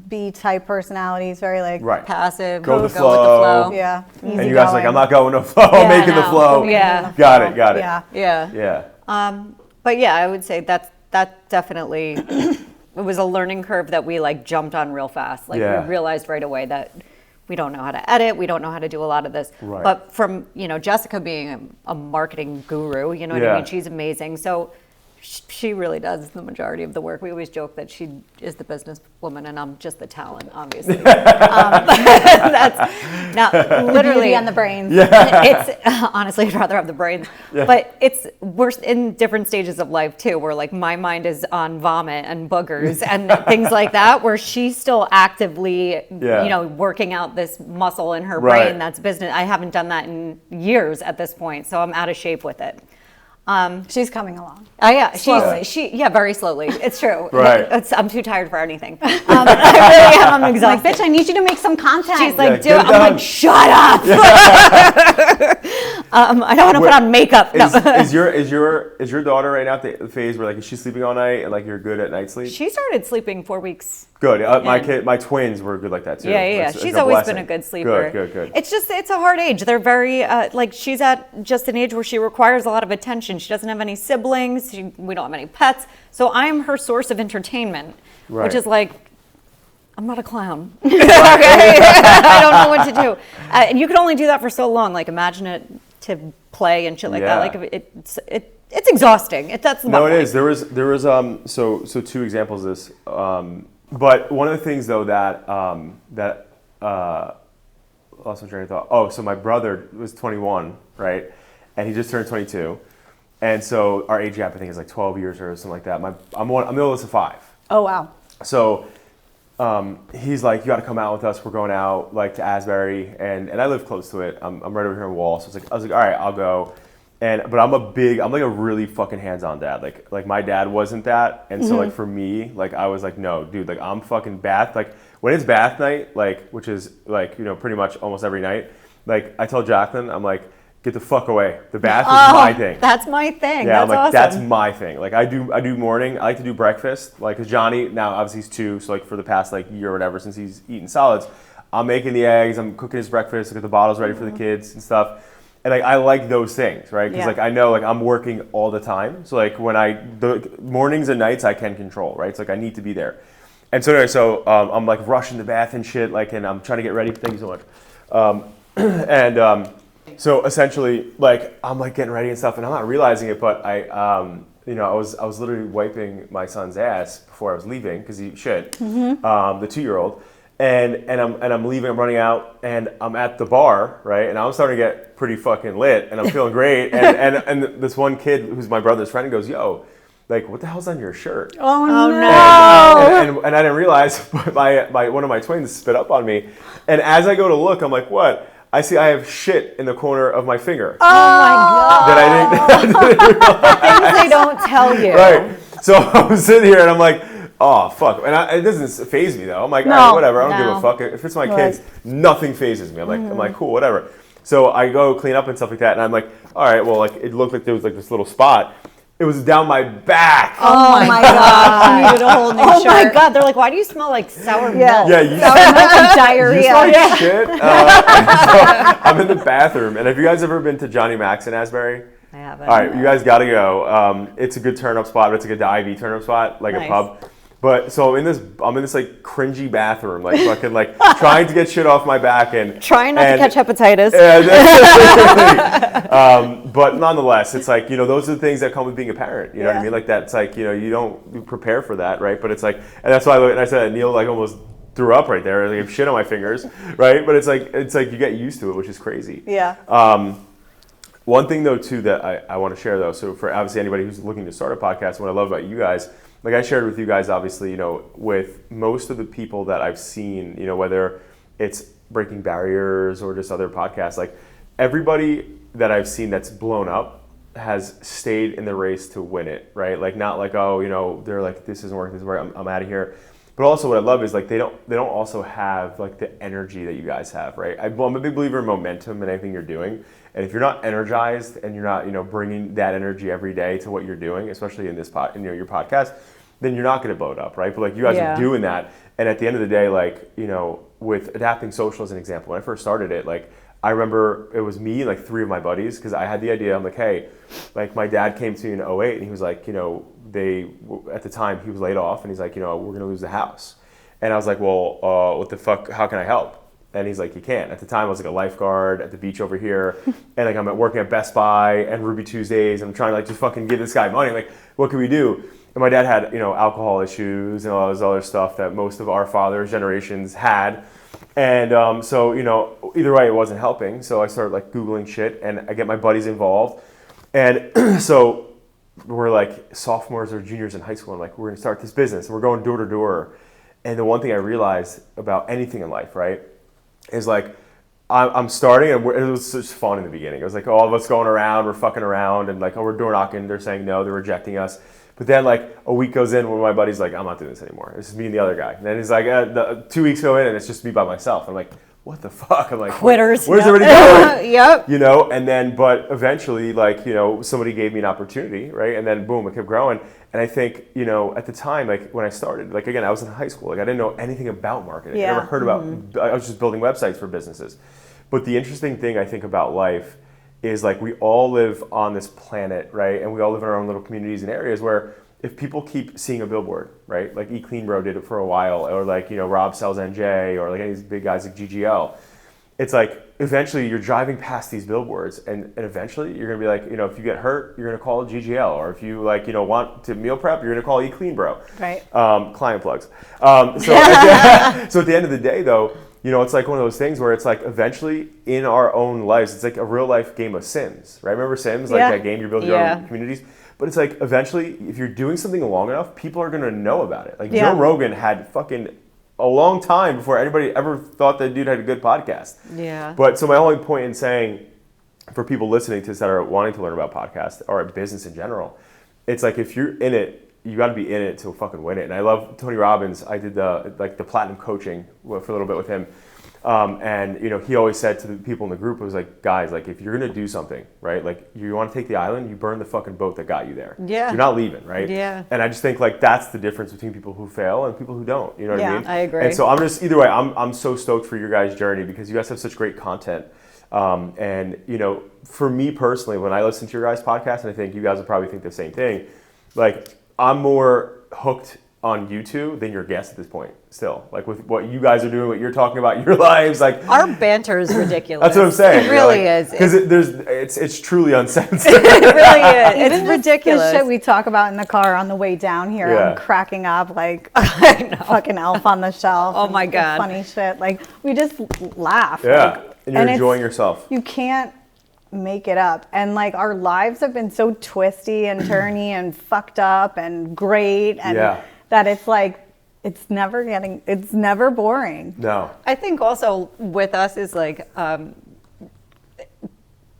B-type personalities, very like Right. Passive, Go with the with the flow. flow. Yeah. And you guys are like, I'm not going to flow. I'm Yeah, making the no. flow. Yeah. Got it. Yeah. Yeah. Yeah. But yeah, I would say that definitely, it was a learning curve that we like jumped on real fast. Like Yeah. we realized right away that we don't know how to edit, we don't know how to do a lot of this. Right. But from, you know, Jessica being a marketing guru, you know what Yeah. I mean? She's amazing. So she really does the majority of the work. We always joke that she is the business woman and I'm just the talent, obviously. That's not literally Beauty and the brains. It's honestly, I'd rather have the brains. But we're in different stages of life too, where like my mind is on vomit and boogers and things like that, where she's still actively, you know, working out this muscle in her Right. brain that's business. I haven't done that in years at this point, so I'm out of shape with it. She's coming along. Oh yeah, Slowly. very slowly. It's true. Right. I'm too tired for anything. I really am. I'm Like, exhausted. bitch, I need you to make some content. She's like, Yeah, dude, get it I'm done. like, shut up. I don't want to put on makeup. No. Is your daughter right now at the phase where like is she sleeping all night and like you're good at night sleep? She started sleeping 4 weeks. Good. My twins were good like that too. Yeah. It's She's a always blessing. been a good sleeper. Good. It's a hard age. They're very, like, she's at just an age where she requires a lot of attention. She doesn't have any siblings. We don't have any pets. So I'm her source of entertainment, Right. which is like, I'm not a clown. Okay? I don't know what to do. And you can only do that for so long. Like, imagine it to play and shit like that. Like, it's exhausting. That's the No, it point. is. There was so two examples of this. But one of the things though that lost my train of thought. Oh, so my brother was 21, right? And he just turned 22. And so our age gap I think is like 12 years or something like that. I'm the oldest of 5. Oh, wow. So he's like, you got to come out with us. We're going out like to Asbury, and I live close to it. I'm right over here in Wall, so I was like, all right, I'll go. But I'm like a really fucking hands-on dad. Like my dad wasn't that, and so like for me, like I was like, no, dude, like I'm fucking bath. Like when it's bath night, like which is like you know pretty much almost every night. Like I tell Jacqueline, I'm like, get the fuck away. The bath is my thing. That's my thing. Yeah, That's I'm like, awesome. that's my thing. Like I do morning. I like to do breakfast. Like, cause Johnny now obviously he's 2, so like for the past like year or whatever since he's eating solids, I'm making the eggs. I'm cooking his breakfast. I got the bottles ready for the kids and stuff. And like I like those things, right? Because like I know like I'm working all the time. So like when the mornings and nights I can control, right? It's like I need to be there. And so anyway, I'm like rushing the bath and shit, like, and I'm trying to get ready. Thank you so much. And so essentially, like, I'm like getting ready and stuff, and I'm not realizing it, but I was literally wiping my son's ass before I was leaving because he shit, the 2-year-old, and I'm leaving, I'm running out, and I'm at the bar, right, and I'm starting to get pretty fucking lit, and I'm feeling great, and this one kid who's my brother's friend goes, yo, like, what the hell's on your shirt? Oh no! And I didn't realize, but one of my twins spit up on me, and as I go to look, I'm like, what? I see I have shit in the corner of my finger. Oh my God! That I didn't realize. Things they don't tell you. Right. So I'm sitting here and I'm like, oh, fuck. And it doesn't faze me, though. I'm like, all right, whatever. I don't give a fuck. If it's my kids, nothing phases me. I'm like, cool, whatever. So I go clean up and stuff like that. And I'm like, all right, well, like, it looked like there was like this little spot. It was down my back. Oh my God! You needed a whole new shirt. Oh my God! They're like, why do you smell like sour milk? Yeah, you sour milk and diarrhea. You smell like shit. So I'm in the bathroom, and have you guys ever been to Johnny Mac's in Asbury? I haven't. All right, you guys got to go. It's a good turn-up spot, but it's like a dive turn-up spot, like a pub. But so I'm in this like cringy bathroom, like fucking like trying to get shit off my back and trying not to catch hepatitis. But nonetheless, it's like, those are the things that come with being a parent. You know what I mean? Like that's like, you don't prepare for that, right? But it's like, and that's why I said that Neil like almost threw up right there. Like, I have shit on my fingers, right? But it's like you get used to it, which is crazy. Yeah. One thing though too that I want to share though, so for obviously anybody who's looking to start a podcast, what I love about you guys, like I shared with you guys, obviously, with most of the people that I've seen, whether it's Breaking Barriers or just other podcasts, like everybody that I've seen that's blown up has stayed in the race to win it, right? Like not like, oh, they're like, this isn't working, I'm out of here. But also what I love is like they don't also have like the energy that you guys have, right? I'm a big believer in momentum in anything you're doing. And if you're not energized and you're not, bringing that energy every day to what you're doing, especially in this your podcast, then you're not going to blow it up, right? But like you guys are doing that. And at the end of the day, like, with Adapting Social as an example, when I first started it, like I remember it was me and like 3 of my buddies, because I had the idea. I'm like, hey, like my dad came to me in 2008 and he was like, at the time he was laid off and he's like, we're going to lose the house. And I was like, well, what the fuck, how can I help? And he's like, you can't. At the time I was like a lifeguard at the beach over here and like I'm working at Best Buy and Ruby Tuesdays. I'm trying to like just fucking give this guy money. Like, what can we do? And my dad had, alcohol issues and all this other stuff that most of our father's generations had. And so, either way, it wasn't helping. So I started like Googling shit and I get my buddies involved. And so we're like sophomores or juniors in high school. And like, we're going to start this business. We're going door to door. And the one thing I realized about anything in life, right, is like, I'm starting, and it was just fun in the beginning. It was like, all of us going around, we're fucking around, and like, oh, we're door knocking, they're saying no, they're rejecting us. But then like a week goes in where my buddy's like, I'm not doing this anymore. It's just me and the other guy. And then he's like, 2 weeks go in and it's just me by myself. I'm like, what the fuck? I'm like, quitters. Where's everybody going? Yep. And then, but eventually, like, somebody gave me an opportunity, right? And then boom, it kept growing. And I think, at the time, like when I started, like again, I was in high school. Like I didn't know anything about marketing. I never heard about, I was just building websites for businesses. But the interesting thing I think about life is like we all live on this planet, right? And we all live in our own little communities and areas where if people keep seeing a billboard, right? Like E Clean Bro did it for a while, or like, Rob Sells NJ, or like any of these big guys like GGL. It's like eventually you're driving past these billboards and eventually you're gonna be like, if you get hurt, you're gonna call GGL, or if you like, want to meal prep, you're gonna call E Clean Bro. Right. Client plugs. So at the end of the day though, it's like one of those things where it's like eventually in our own lives, it's like a real life game of Sims, right? Remember Sims, like that game you build your own communities? But it's like eventually if you're doing something long enough, people are gonna know about it. Like Joe Rogan had fucking a long time before anybody ever thought that dude had a good podcast. Yeah. But so my only point in saying, for people listening to this that are wanting to learn about podcasts or business in general, it's like if you're in it, you got to be in it to fucking win it. And I love Tony Robbins. I did the platinum coaching for a little bit with him. And he always said to the people in the group, it was like, guys, like if you're going to do something, right? Like you want to take the island, you burn the fucking boat that got you there. Yeah. You're not leaving, right? Yeah. And I just think like that's the difference between people who fail and people who don't, you know what I mean? I agree. And so I'm just, either way, I'm so stoked for your guys' journey because you guys have such great content. And for me personally, when I listen to your guys' podcast, and I think you guys will probably think the same thing, like I'm more hooked on you two than your guests at this point. Still, like with what you guys are doing, what you're talking about, your lives, like Our banter is ridiculous. that's what I'm saying. It really is. Because it's truly uncensored. It really is. Even It's just ridiculous. the shit we talk about in the car on the way down here, Yeah. I'm cracking up like fucking Elf on the Shelf. Oh and my God. funny shit. Like we just laugh. Yeah, like, and you're it's- enjoying yourself. You can't make it up. And like our lives have been so twisty and turny and fucked up and great, and Yeah. that it's like it's never boring. No. I think also with us is like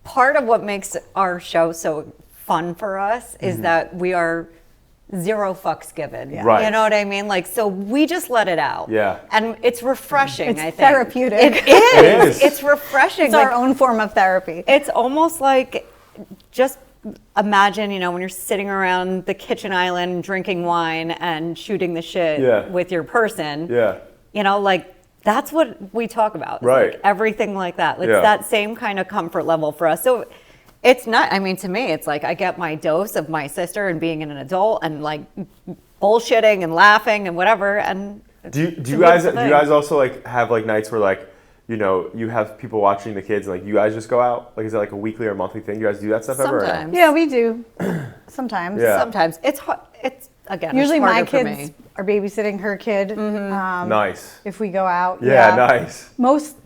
part of what makes our show so fun for us is that we are zero fucks given. Yeah. Right. You know what I mean? Like, so we just let it out. Yeah. And it's refreshing, It's I think. therapeutic. It is. It is. It's refreshing. It's our own form of therapy. It's almost like just imagine, when you're sitting around the kitchen island drinking wine and shooting the shit Yeah. with your person. Yeah. Like that's what we talk about. It's Right. like everything like that. It's Yeah. that same kind of comfort level for us. So it's not, to me, it's like I get my dose of my sister and being an adult and like bullshitting and laughing and whatever. And Do you it's a guys beautiful do you thing. guys also like have like nights where like you have people watching the kids and like you guys just go out? Like is it like a weekly or monthly thing? You guys do that stuff ever? or no? Sometimes. Yeah, we do. Sometimes. Yeah. Sometimes it's hard. It's again. Usually it's my harder for kids me. are babysitting her kid. Nice. If we go out. Yeah, nice.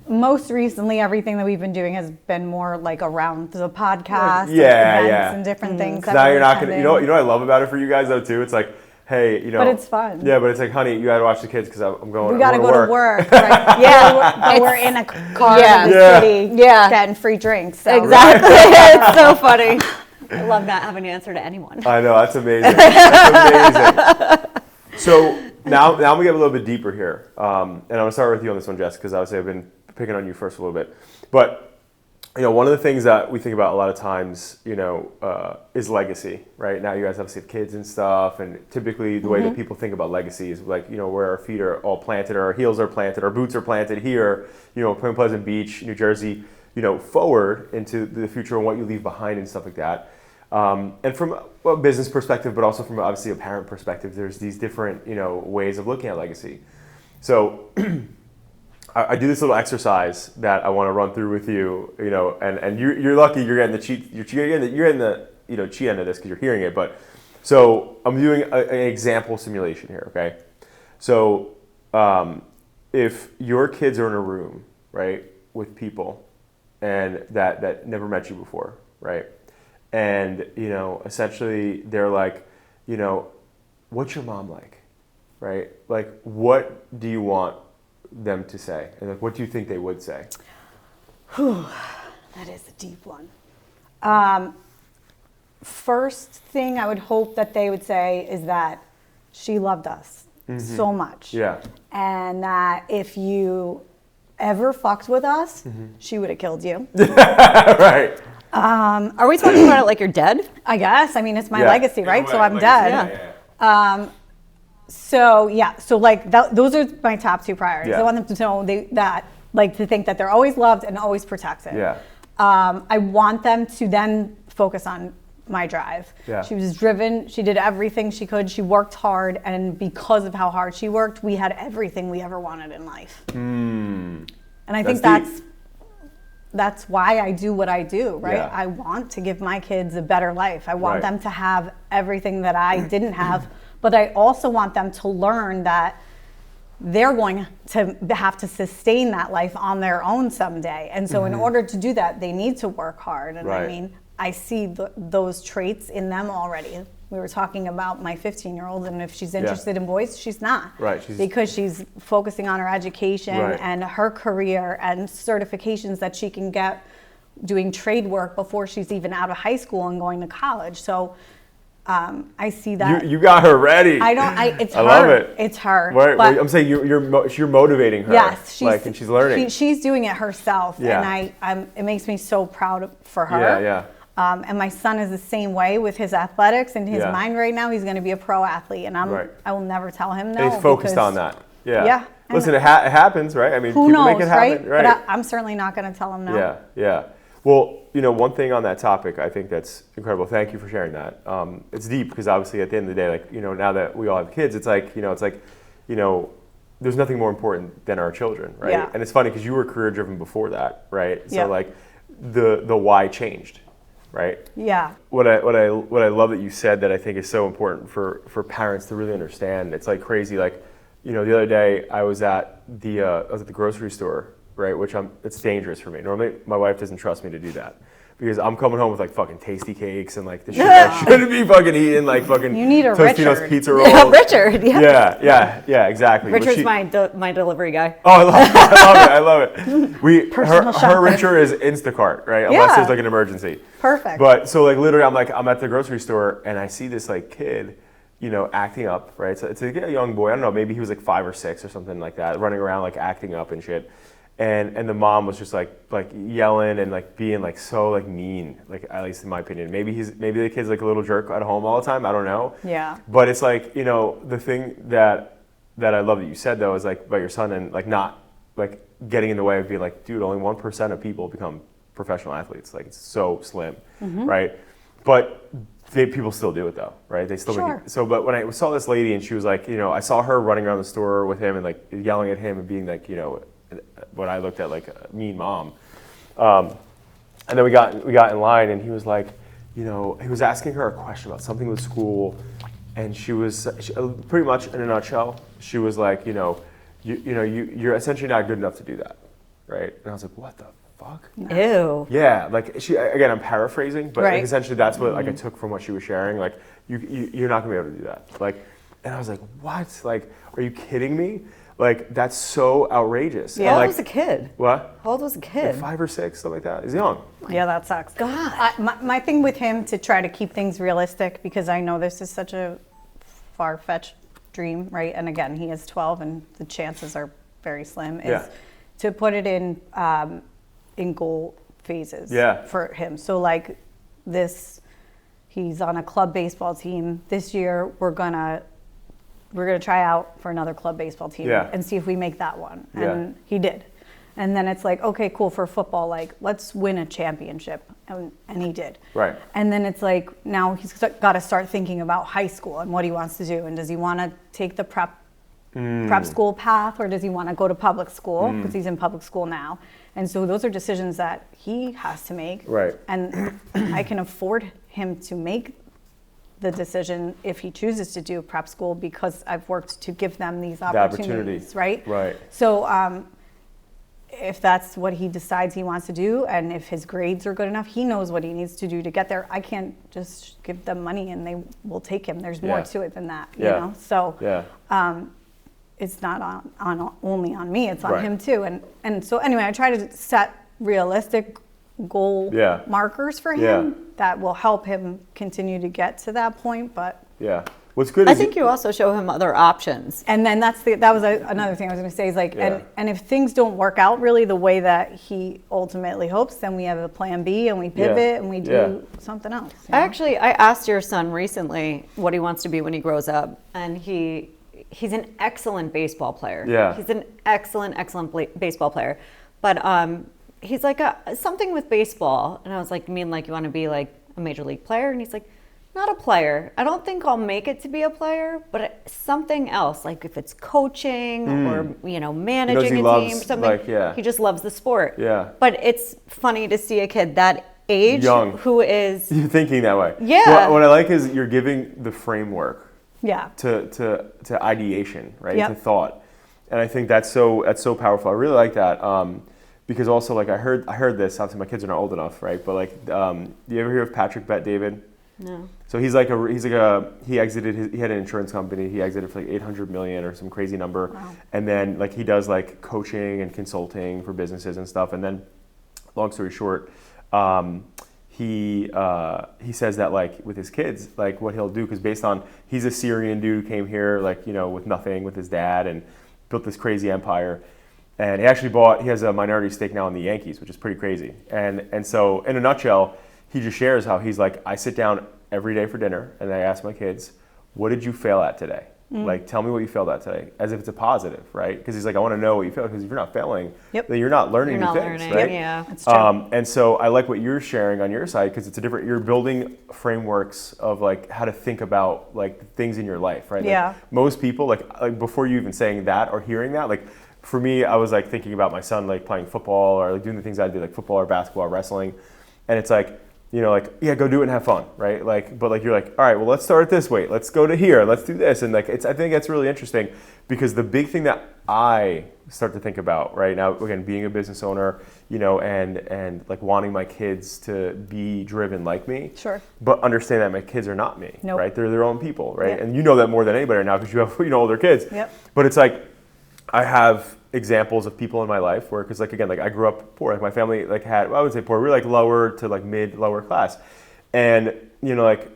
Most recently, everything that we've been doing has been more like around the podcast, and Yeah, events yeah. and different things. that Now we're you're not gonna. attending. You know what I love about it for you guys though too. It's like, hey, But it's fun. Yeah, but it's like, honey, you gotta watch the kids because I'm going. We got to I'm go going to work. Right? Yeah. But we're in a car Yeah. in the Yeah. city, Yeah. getting free drinks. So. Exactly. It's so funny. I love not having to answer to anyone. I know, that's amazing. That's amazing. So now we get a little bit deeper here, and I'm gonna start with you on this one, Jess, because obviously I've been picking on you first a little bit. But one of the things that we think about a lot of times, is legacy, right? Now you guys obviously have kids and stuff, and typically the way that people think about legacy is like, where our feet are all planted, or our heels are planted, our boots are planted here, Point Pleasant Beach, New Jersey, forward into the future and what you leave behind and stuff like that. And from a business perspective, but also from obviously a parent perspective, there's these different, ways of looking at legacy. So I do this little exercise that I want to run through with you, and you're lucky you're getting the cheat end of this because you're hearing it. But so I'm doing an example simulation here, okay? So if your kids are in a room, right, with people and that never met you before, right? And, essentially they're like, what's your mom like, right? Like, what do you want them to say? And like, what do you think they would say? That is a deep one. First thing I would hope that they would say is that she loved us so much. Yeah. And that if you ever fucked with us, she would have killed you. Right. Are we talking about it like you're dead? I guess. I mean, it's my Yeah. legacy, right? So I'm dead. Yeah. So like those are my top two priorities. Yeah. I want them to know to think that they're always loved and always protected. Yeah. I want them to then focus on my drive. Yeah. She was driven. She did everything she could. She worked hard, and because of how hard she worked, we had everything we ever wanted in life. And I think that's why I do what I do, right? Yeah. I want to give my kids a better life. I want Right. them to have everything that I didn't have, but I also want them to learn that they're going to have to sustain that life on their own someday. And so in order to do that, they need to work hard. And Right. I mean, I see those traits in them already. We were talking about my 15-year-old, and if she's interested in boys, she's not. Right. Because she's focusing on her education Right. and her career and certifications that she can get doing trade work before she's even out of high school and going to college. So I see that. You got her ready. It's I her. love it. It's her. Right. But I'm saying you're motivating her. yes, and she's learning. She's doing it herself, Yeah. and it makes me so proud for her. Yeah, yeah. And my son is the same way with his athletics. In his Yeah. mind right now, he's going to be a pro athlete, and Right. I will never tell him no. And he's focused because on that. Yeah. Yeah, and Listen, it happens, right? I mean, Who people knows, make it happen, right? right? But I'm certainly not going to tell him no. Yeah, yeah. Well, one thing on that topic, I think that's incredible. Thank you for sharing that. It's deep because obviously at the end of the day, like, now that we all have kids, it's like, there's nothing more important than our children, right? Yeah. And it's funny because you were career driven before that, right? So Yeah. like the why changed, right? Yeah. What I love that you said that I think is so important for parents to really understand. It's like crazy. Like, the other day I was at the grocery store, right? It's dangerous for me. Normally my wife doesn't trust me to do that because I'm coming home with like fucking tasty cakes and like the shit I shouldn't be fucking eating, like fucking You need a Tostino's Richard. pizza rolls. Yeah, Richard. Yeah. Yeah, exactly. But Richard's my delivery guy. Oh, I love it. Her shopping. Richard is Instacart, right? Unless Yeah. there's like an emergency. Perfect. But so like literally I'm at the grocery store and I see this like kid, acting up, right? So it's a young boy. I don't know, maybe he was like 5 or 6 or something like that, running around like acting up and shit. And the mom was just like yelling and like being like so like mean, like at least in my opinion. Maybe the kid's like a little jerk at home all the time. I don't know. Yeah. But it's like, the thing that I love that you said though is like about your son and like not like getting in the way of being like, dude, only 1% of people become professional athletes. Like it's so slim, right? But people still do it though, right? They still Sure. but when I saw this lady and she was like, I saw her running around the store with him and like yelling at him and being like, what I looked at like a mean mom. And then we got in line and he was like, he was asking her a question about something with school, and she pretty much in a nutshell, she was like, you're essentially not good enough to do that, right? And I was like, what the fuck? Ew. Yeah, like again, I'm paraphrasing, but like, Right. essentially that's what like I took from what she was sharing. Like you're not gonna be able to do that. Like, and I was like, what? Like, are you kidding me? Like that's so outrageous. Yeah. How And, old was the kid? What? How old was the kid? Like 5 or 6, something like that. He's young. Yeah, that sucks. God. My thing with him to try to keep things realistic, because I know this is such a far-fetched dream, right? And again, he is 12 and the chances are very slim, is Yeah. to put it in goal phases Yeah. for him. So like he's on a club baseball team. This year we're gonna try out for another club baseball team Yeah. and see if we make that one. Yeah. And he did. And then it's like, okay, cool, for football, like let's win a championship. And he did. Right. And then it's like, now he's got to start thinking about high school and what he wants to do. And does he want to take the prep school path, or does he want to go to public school? Because he's in public school now. And so those are decisions that he has to make. Right. And I can afford him to make the decision if he chooses to do prep school, because I've worked to give them these opportunities, right? Right. So if that's what he decides he wants to do, and if his grades are good enough, he knows what he needs to do to get there. I can't just give them money and they will take him. There's more Yeah. to it than that, Yeah. you know? So Yeah. it's not only on me, it's on Right. him too. And so anyway, I try to set realistic goal Yeah. markers for him Yeah. that will help him continue to get to that point. But Yeah. What's good I is think you also show him other options. and then that was another thing I was going to say is like, Yeah. and if things don't work out really the way that he ultimately hopes, then we have a plan B and we pivot and we do something else. you know? I asked your son recently what he wants to be when he grows up, and he's an excellent baseball player. Yeah. He's an excellent baseball player. But he's like, something with baseball. And I was like, you mean like you want to be like a major league player? And he's like, not a player. I don't think I'll make it to be a player, but something else. Like if it's coaching or, managing a loves, team or something. like, yeah. He just loves the sport. Yeah. But it's funny to see a kid that age Young. who is You're thinking that way. Yeah. What I like is you're giving the framework Yeah. to ideation, right? Yep. To thought, and I think that's so powerful. I really like that because also like I heard this. Obviously, my kids are not old enough, right? But like, do you ever hear of Patrick Bet-David? no. So he exited. He had an insurance company. He exited for like $800 million or some crazy number, Wow. and then like he does like coaching and consulting for businesses and stuff. And then, long story short, he says that like with his kids, like what he'll do, because based on he's a Syrian dude who came here like with nothing with his dad and built this crazy empire, and he has a minority stake now in the Yankees, which is pretty crazy. And so in a nutshell, he just shares how he's like, I sit down every day for dinner and I ask my kids, what did you fail at today? Like, tell me what you failed at today, as if it's a positive, right? Because he's like, I want to know what you failed, because if you're not failing, then you're not learning new things, right? Yeah, That's true. And so I like what you're sharing on your side, because it's a different, you're building frameworks of like how to think about like things in your life, right? Yeah. Like, most people, like before you even saying that or hearing that, like for me, I was like thinking about my son like playing football or like doing the things I do, like football or basketball or wrestling. And it's like, you know, like, yeah, go do it and have fun, right? Like, but like, you're like, all right, well, let's start at this weight. Let's go to here. Let's do this. And like, I think that's really interesting, because the big thing that I start to think about right now, again, being a business owner, you know, and like wanting my kids to be driven like me. Sure. But understand that my kids are not me, Nope. right? They're their own people, right? Yeah. And you know that more than anybody right now, because you have, you know, older kids. Yep. But it's like, I have examples of people in my life where, because like, again, like I grew up poor, like my family like had, well, I would say poor, we were like lower to like lower class. And, you know, like,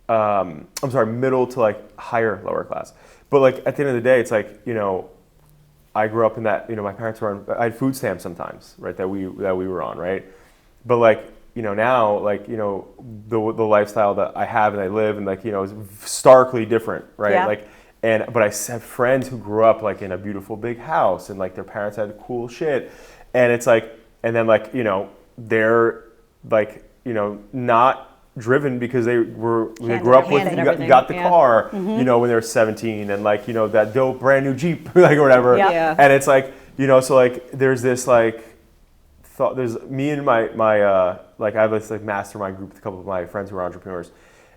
middle to like higher lower class. But like at the end of the day, it's like, you know, I grew up in that, you know, my parents were on, I had food stamps sometimes, right, that we were on, right? But like, you know, now, like, you know, the lifestyle that I have and I live and like, you know, is starkly different, right? Yeah. Like, but I have friends who grew up like in a beautiful big house and like their parents had cool shit. And it's like, and then like, you know, they're like, you know, not driven because they grew up with, got the car, you know, when they were 17 and like, you know, that dope brand new Jeep, like or whatever. Yeah. And it's like, you know, so like there's this like thought, there's me and my like I have this like mastermind group with a couple of my friends who are entrepreneurs.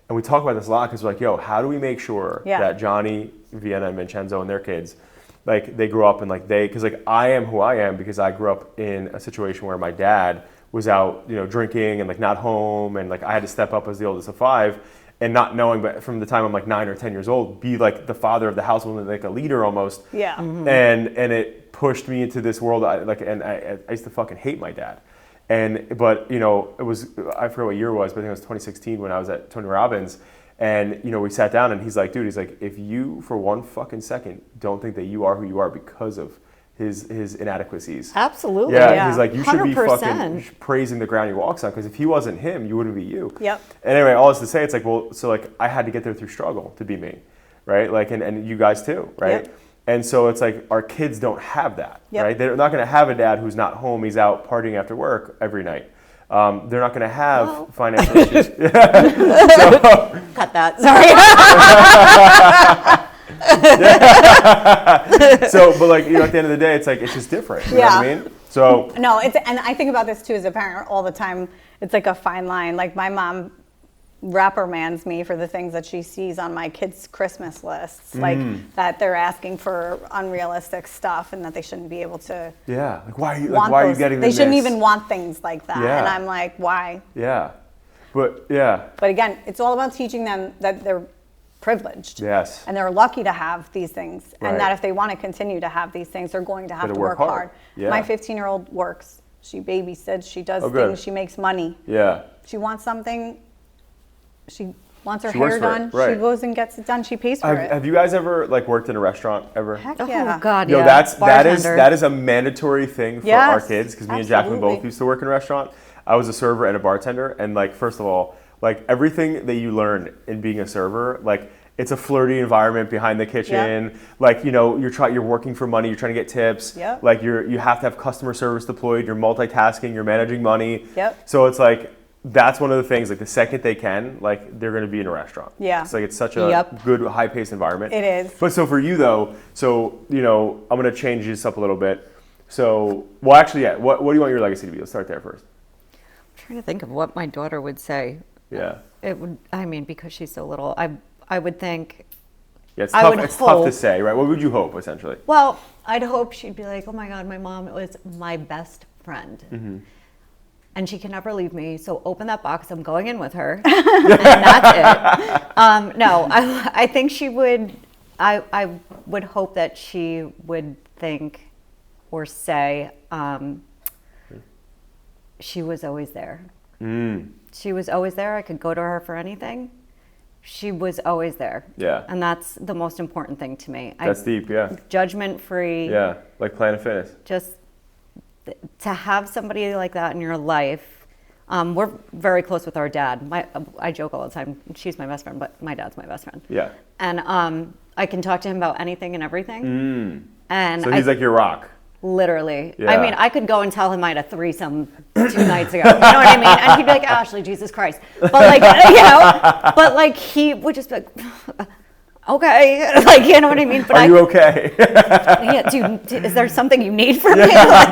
And we talk about this a lot because we're like, yo, how do we make sure that Johnny, Vienna, and Vincenzo and their kids, like they grow up and like because like I am who I am because I grew up in a situation where my dad was out, you know, drinking and like not home, and like I had to step up as the oldest of 5, and not knowing, but from the time I'm like 9 or 10 years old, be like the father of the household and like a leader almost. Yeah. Mm-hmm. And it pushed me into this world. I used to fucking hate my dad. But you know, it was, I forget what year it was, but I think it was 2016 when I was at Tony Robbins, and you know, we sat down and he's like, dude, he's like, if you for one fucking second don't think that you are who you are because of his inadequacies. Absolutely. Yeah. He's like, you should be 100%. fucking praising the ground he walks on, because if he wasn't him, you wouldn't be you. Yep. And anyway, all this to say, it's like, well, so like I had to get there through struggle to be me, right? Like, and you guys too, right? Yep. And so it's like our kids don't have that, Yep. right? They're not going to have a dad who's not home. He's out partying after work every night. They're not going to have financial issues. Cut that. Sorry. So, but like, you know, at the end of the day, it's like, it's just different. You know what I mean? So. No, and I think about this too as a parent all the time. It's like a fine line. Like my mom reprimands me for the things that she sees on my kids' Christmas lists, like that they're asking for unrealistic stuff and that they shouldn't be able to. Yeah, like why are you getting They this? shouldn't even want things like that. Yeah. And I'm like, why? Yeah, but yeah. But again, it's all about teaching them that they're privileged. Yes. And they're lucky to have these things. Right. And that if they want to continue to have these things, they're going to have Gotta to work work hard. hard. Yeah. My 15-year-old works. She babysits. She does Oh, good. things. She makes money. Yeah. She wants something. She wants her She works hair for it, done. right. She goes and gets it done. She pays for it. Have you guys ever like worked in a restaurant ever? Heck yeah. Oh God, No, yeah. that is a mandatory thing for our Yes, kids, because me and Jacqueline absolutely. both used to work in a restaurant. I was a server and a bartender, and like first of all, like everything that you learn in being a server, like it's a flirty environment behind the kitchen. Yep. Like, you know, you're working for money, you're trying to get tips. Yep. Like you have to have customer service deployed, you're multitasking, you're managing money. Yep. So it's like that's one of the things, like the second they can, like they're going to be in a restaurant. Yeah. It's like it's such a good high-paced environment. It is. But so for you though, so, you know, I'm going to change this up a little bit. So, well, actually, yeah, what do you want your legacy to be? Let's start there first. I'm trying to think of what my daughter would say. Yeah. It would, I mean, because she's so little, I would think, Yeah, it's I tough. would It's tough hope- to say, right? What would you hope, essentially? well, I'd hope she'd be like, oh my God, my mom was my best friend. Mm-hmm. And she can never leave me. So open that box. I'm going in with her. And that's it. No, I think she would, I would hope that she would think or say, she was always there. She was always there. I could go to her for anything. She was always there. Yeah. And that's the most important thing to me. That's deep, yeah. Judgment free. Yeah, like Planet Fitness. Just to have somebody like that in your life. We're very close with our dad. I joke all the time. She's my best friend, but my dad's my best friend. Yeah. And I can talk to him about anything and everything. And So he's like your rock. Literally. Yeah. I mean, I could go and tell him I had a threesome 2 nights ago. You know what I mean? And he'd be like, Ashley, Jesus Christ. But like, but like he would just be like, okay. Like, you know what I mean? But Are you okay? Yeah, dude, is there something you need from me? Like,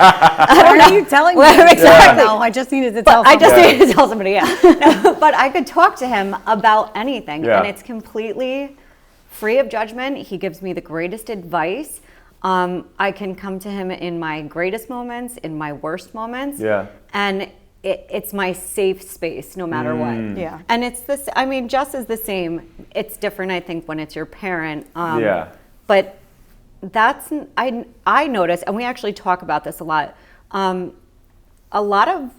What are you telling me? Exactly. No, I just needed to tell I someone. just needed to tell somebody, No, but I could talk to him about anything, and it's completely free of judgment. He gives me the greatest advice. I can come to him in my greatest moments, in my worst moments. Yeah. And it's my safe space no matter what. Yeah. And it's this, I mean, Jess is the same. It's different, I think, when it's your parent. But that's, I notice, and we actually talk about this a lot of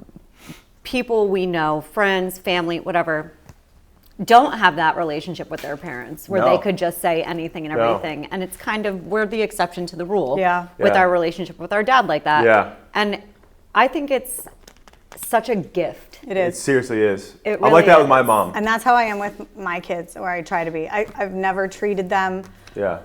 people we know, friends, family, whatever, don't have that relationship with their parents where they could just say anything and everything. And it's kind of, we're the exception to the rule with our relationship with our dad like that. Yeah. And I think it's such a gift. It is. It seriously is. It I'm like that really with my is. mom. And that's how I am with my kids, or I try to be. I've never treated them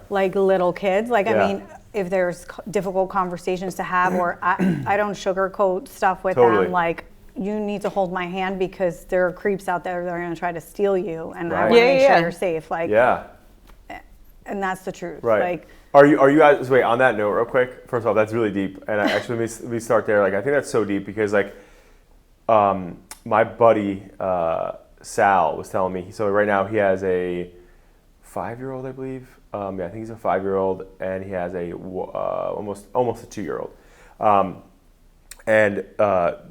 like little kids. Like, I mean, if there's difficult conversations to have, or I don't sugarcoat stuff with them. Like, you need to hold my hand because there are creeps out there that are going to try to steal you, and I want to make sure you're safe. Like, and that's the truth. Right. Like, are you guys? Wait, on that note, real quick. First of all, that's really deep, and actually, let me start there. Like, I think that's so deep because, like, my buddy Sal was telling me. So right now he has a 5-year-old, I believe. I think he's a 5-year-old, and he has a almost a 2-year-old. And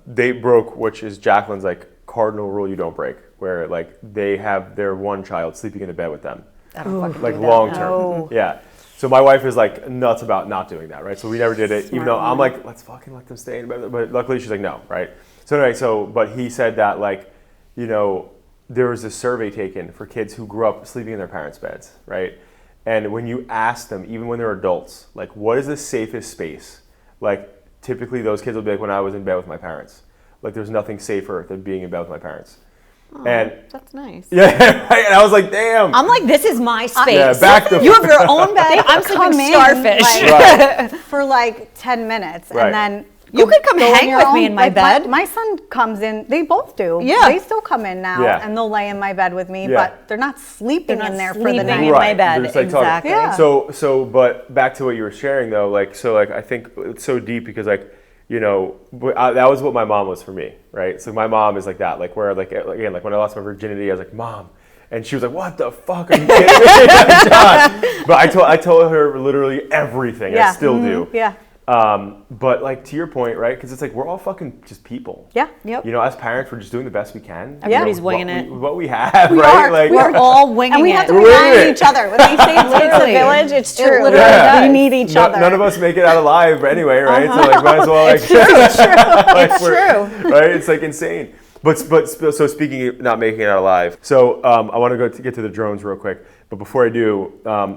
they broke, which is Jacqueline's like cardinal rule you don't break, where like they have their one child sleeping in the bed with them, like long term. Yeah. So my wife is like nuts about not doing that, right? So we never did it, even though I'm like, let's fucking let them stay in bed. But luckily she's like, no, right? So anyway, but he said that like, you know, there was a survey taken for kids who grew up sleeping in their parents' beds, right? And when you ask them, even when they're adults, like what is the safest space? Like typically those kids will be like, when I was in bed with my parents. Like there's nothing safer than being in bed with my parents. Oh, and that's nice. Yeah, right? And I was like, damn. I'm like, this is my space. You have your own bed. I'm sleeping starfish. Like, for like 10 minutes. And then you could come hang with me in my bed. My son comes in, they both do. Yeah. They still come in now and they'll lay in my bed with me, but they're not sleeping in there for the night. In my bed. Like exactly. Yeah. So, but back to what you were sharing though, like, so like, I think it's so deep because like, you know, that was what my mom was for me, right? So my mom is like that, like where like, again, like when I lost my virginity, I was like, Mom. And she was like, what the fuck are you kidding me? God. But I told her literally everything. I still do. Yeah. But like to your point, right? Because it's like we're all fucking just people. Yeah. Yep. You know, as parents, we're just doing the best we can. Everybody's winging it. What we have, We right? are. Like We're all winging it. And we have to We're winging remind it. each other. When they say it takes a village, it's true. It literally does. We need each other. None of us make it out alive anyway, right? So like, might as well like. It's true. Like, It's true. Right? It's like insane. But so speaking of not making it out alive, so I want to go to get to the drones real quick. But before I do,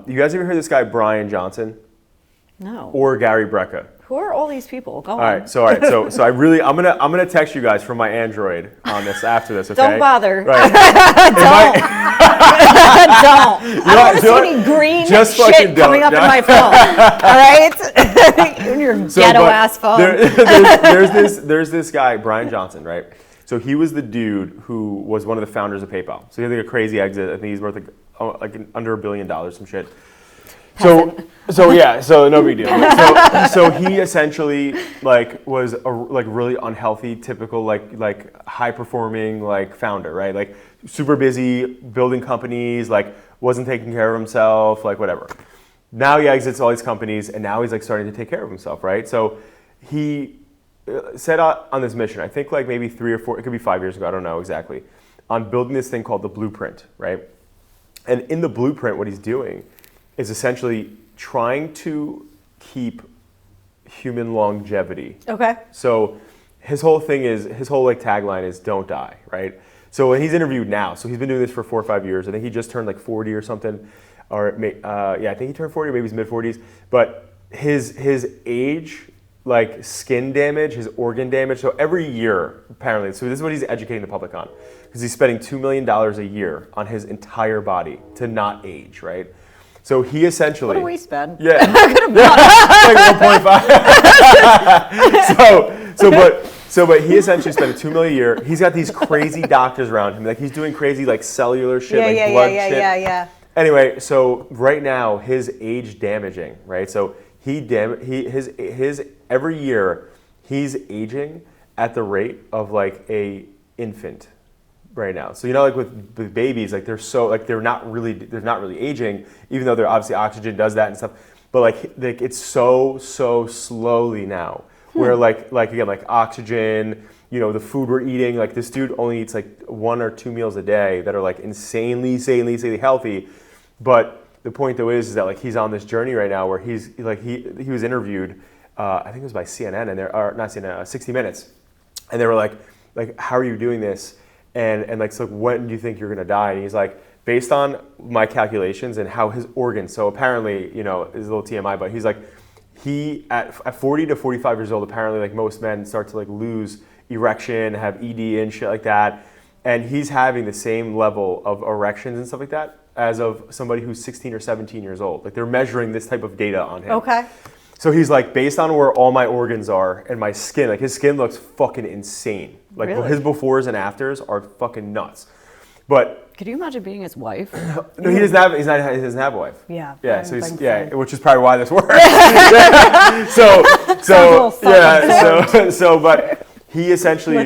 you guys ever heard this guy Brian Johnson? No. Or Gary Brecka? Who are all these people? Go on. All right. So I'm gonna text you guys from my Android on this after this. Okay. Don't bother. Right. Don't. I don't want to see any green shit coming up in my phone. All right. Your ghetto ass phone. There's this guy Brian Johnson, right? So he was the dude who was one of the founders of PayPal. So he had like a crazy exit. I think he's worth like under $1 billion, some shit. So no big deal. So he essentially like was a like really unhealthy, typical like high performing like founder, right? Like super busy building companies, like wasn't taking care of himself, like whatever. Now he exits all these companies, and now he's like starting to take care of himself, right? So he set out on this mission. I think like maybe 3 or 4, it could be 5 years ago, I don't know exactly, on building this thing called the Blueprint, right? And in the Blueprint, what he's doing is essentially trying to keep human longevity. Okay. So his whole like tagline is "Don't die," right? So when he's interviewed now, so he's been doing this for 4 or 5 years. I think he just turned like 40 or something, or I think he turned 40, maybe he's mid 40s. But his age, like skin damage, his organ damage. So every year, apparently, so this is what he's educating the public on, because he's spending $2 million a year on his entire body to not age, right? So he essentially. What do we spend? Yeah. Like 1.5. But he essentially spent $2 million a year. He's got these crazy doctors around him. Like he's doing crazy like cellular shit, blood shit. Yeah. Anyway, so right now his age damaging, right? So his every year he's aging at the rate of like a infant right now. So like with babies, like they're not really aging, even though they're obviously oxygen does that and stuff. But like it's so slowly now. Where like again, like oxygen, the food we're eating, like this dude only eats like 1 or 2 meals a day that are like insanely healthy. But the point though is that like he's on this journey right now where he's like he was interviewed, I think it was by CNN and not CNN, 60 Minutes, and they were like how are you doing this? And like so when do you think you're gonna die? And he's like, based on my calculations and how his organs. So apparently, is a little TMI, but he's like. He at 40 to 45 years old, apparently, like most men, start to like lose erection, have ED and shit like that, and he's having the same level of erections and stuff like that as of somebody who's 16 or 17 years old. Like they're measuring this type of data on him. Okay. So he's like, based on where all my organs are and my skin, like his skin looks fucking insane. Like Really? his befores and afters are fucking nuts. But Could you imagine being his wife? no, he doesn't have a wife. Yeah. Yeah, I so think which is probably why this works. But he essentially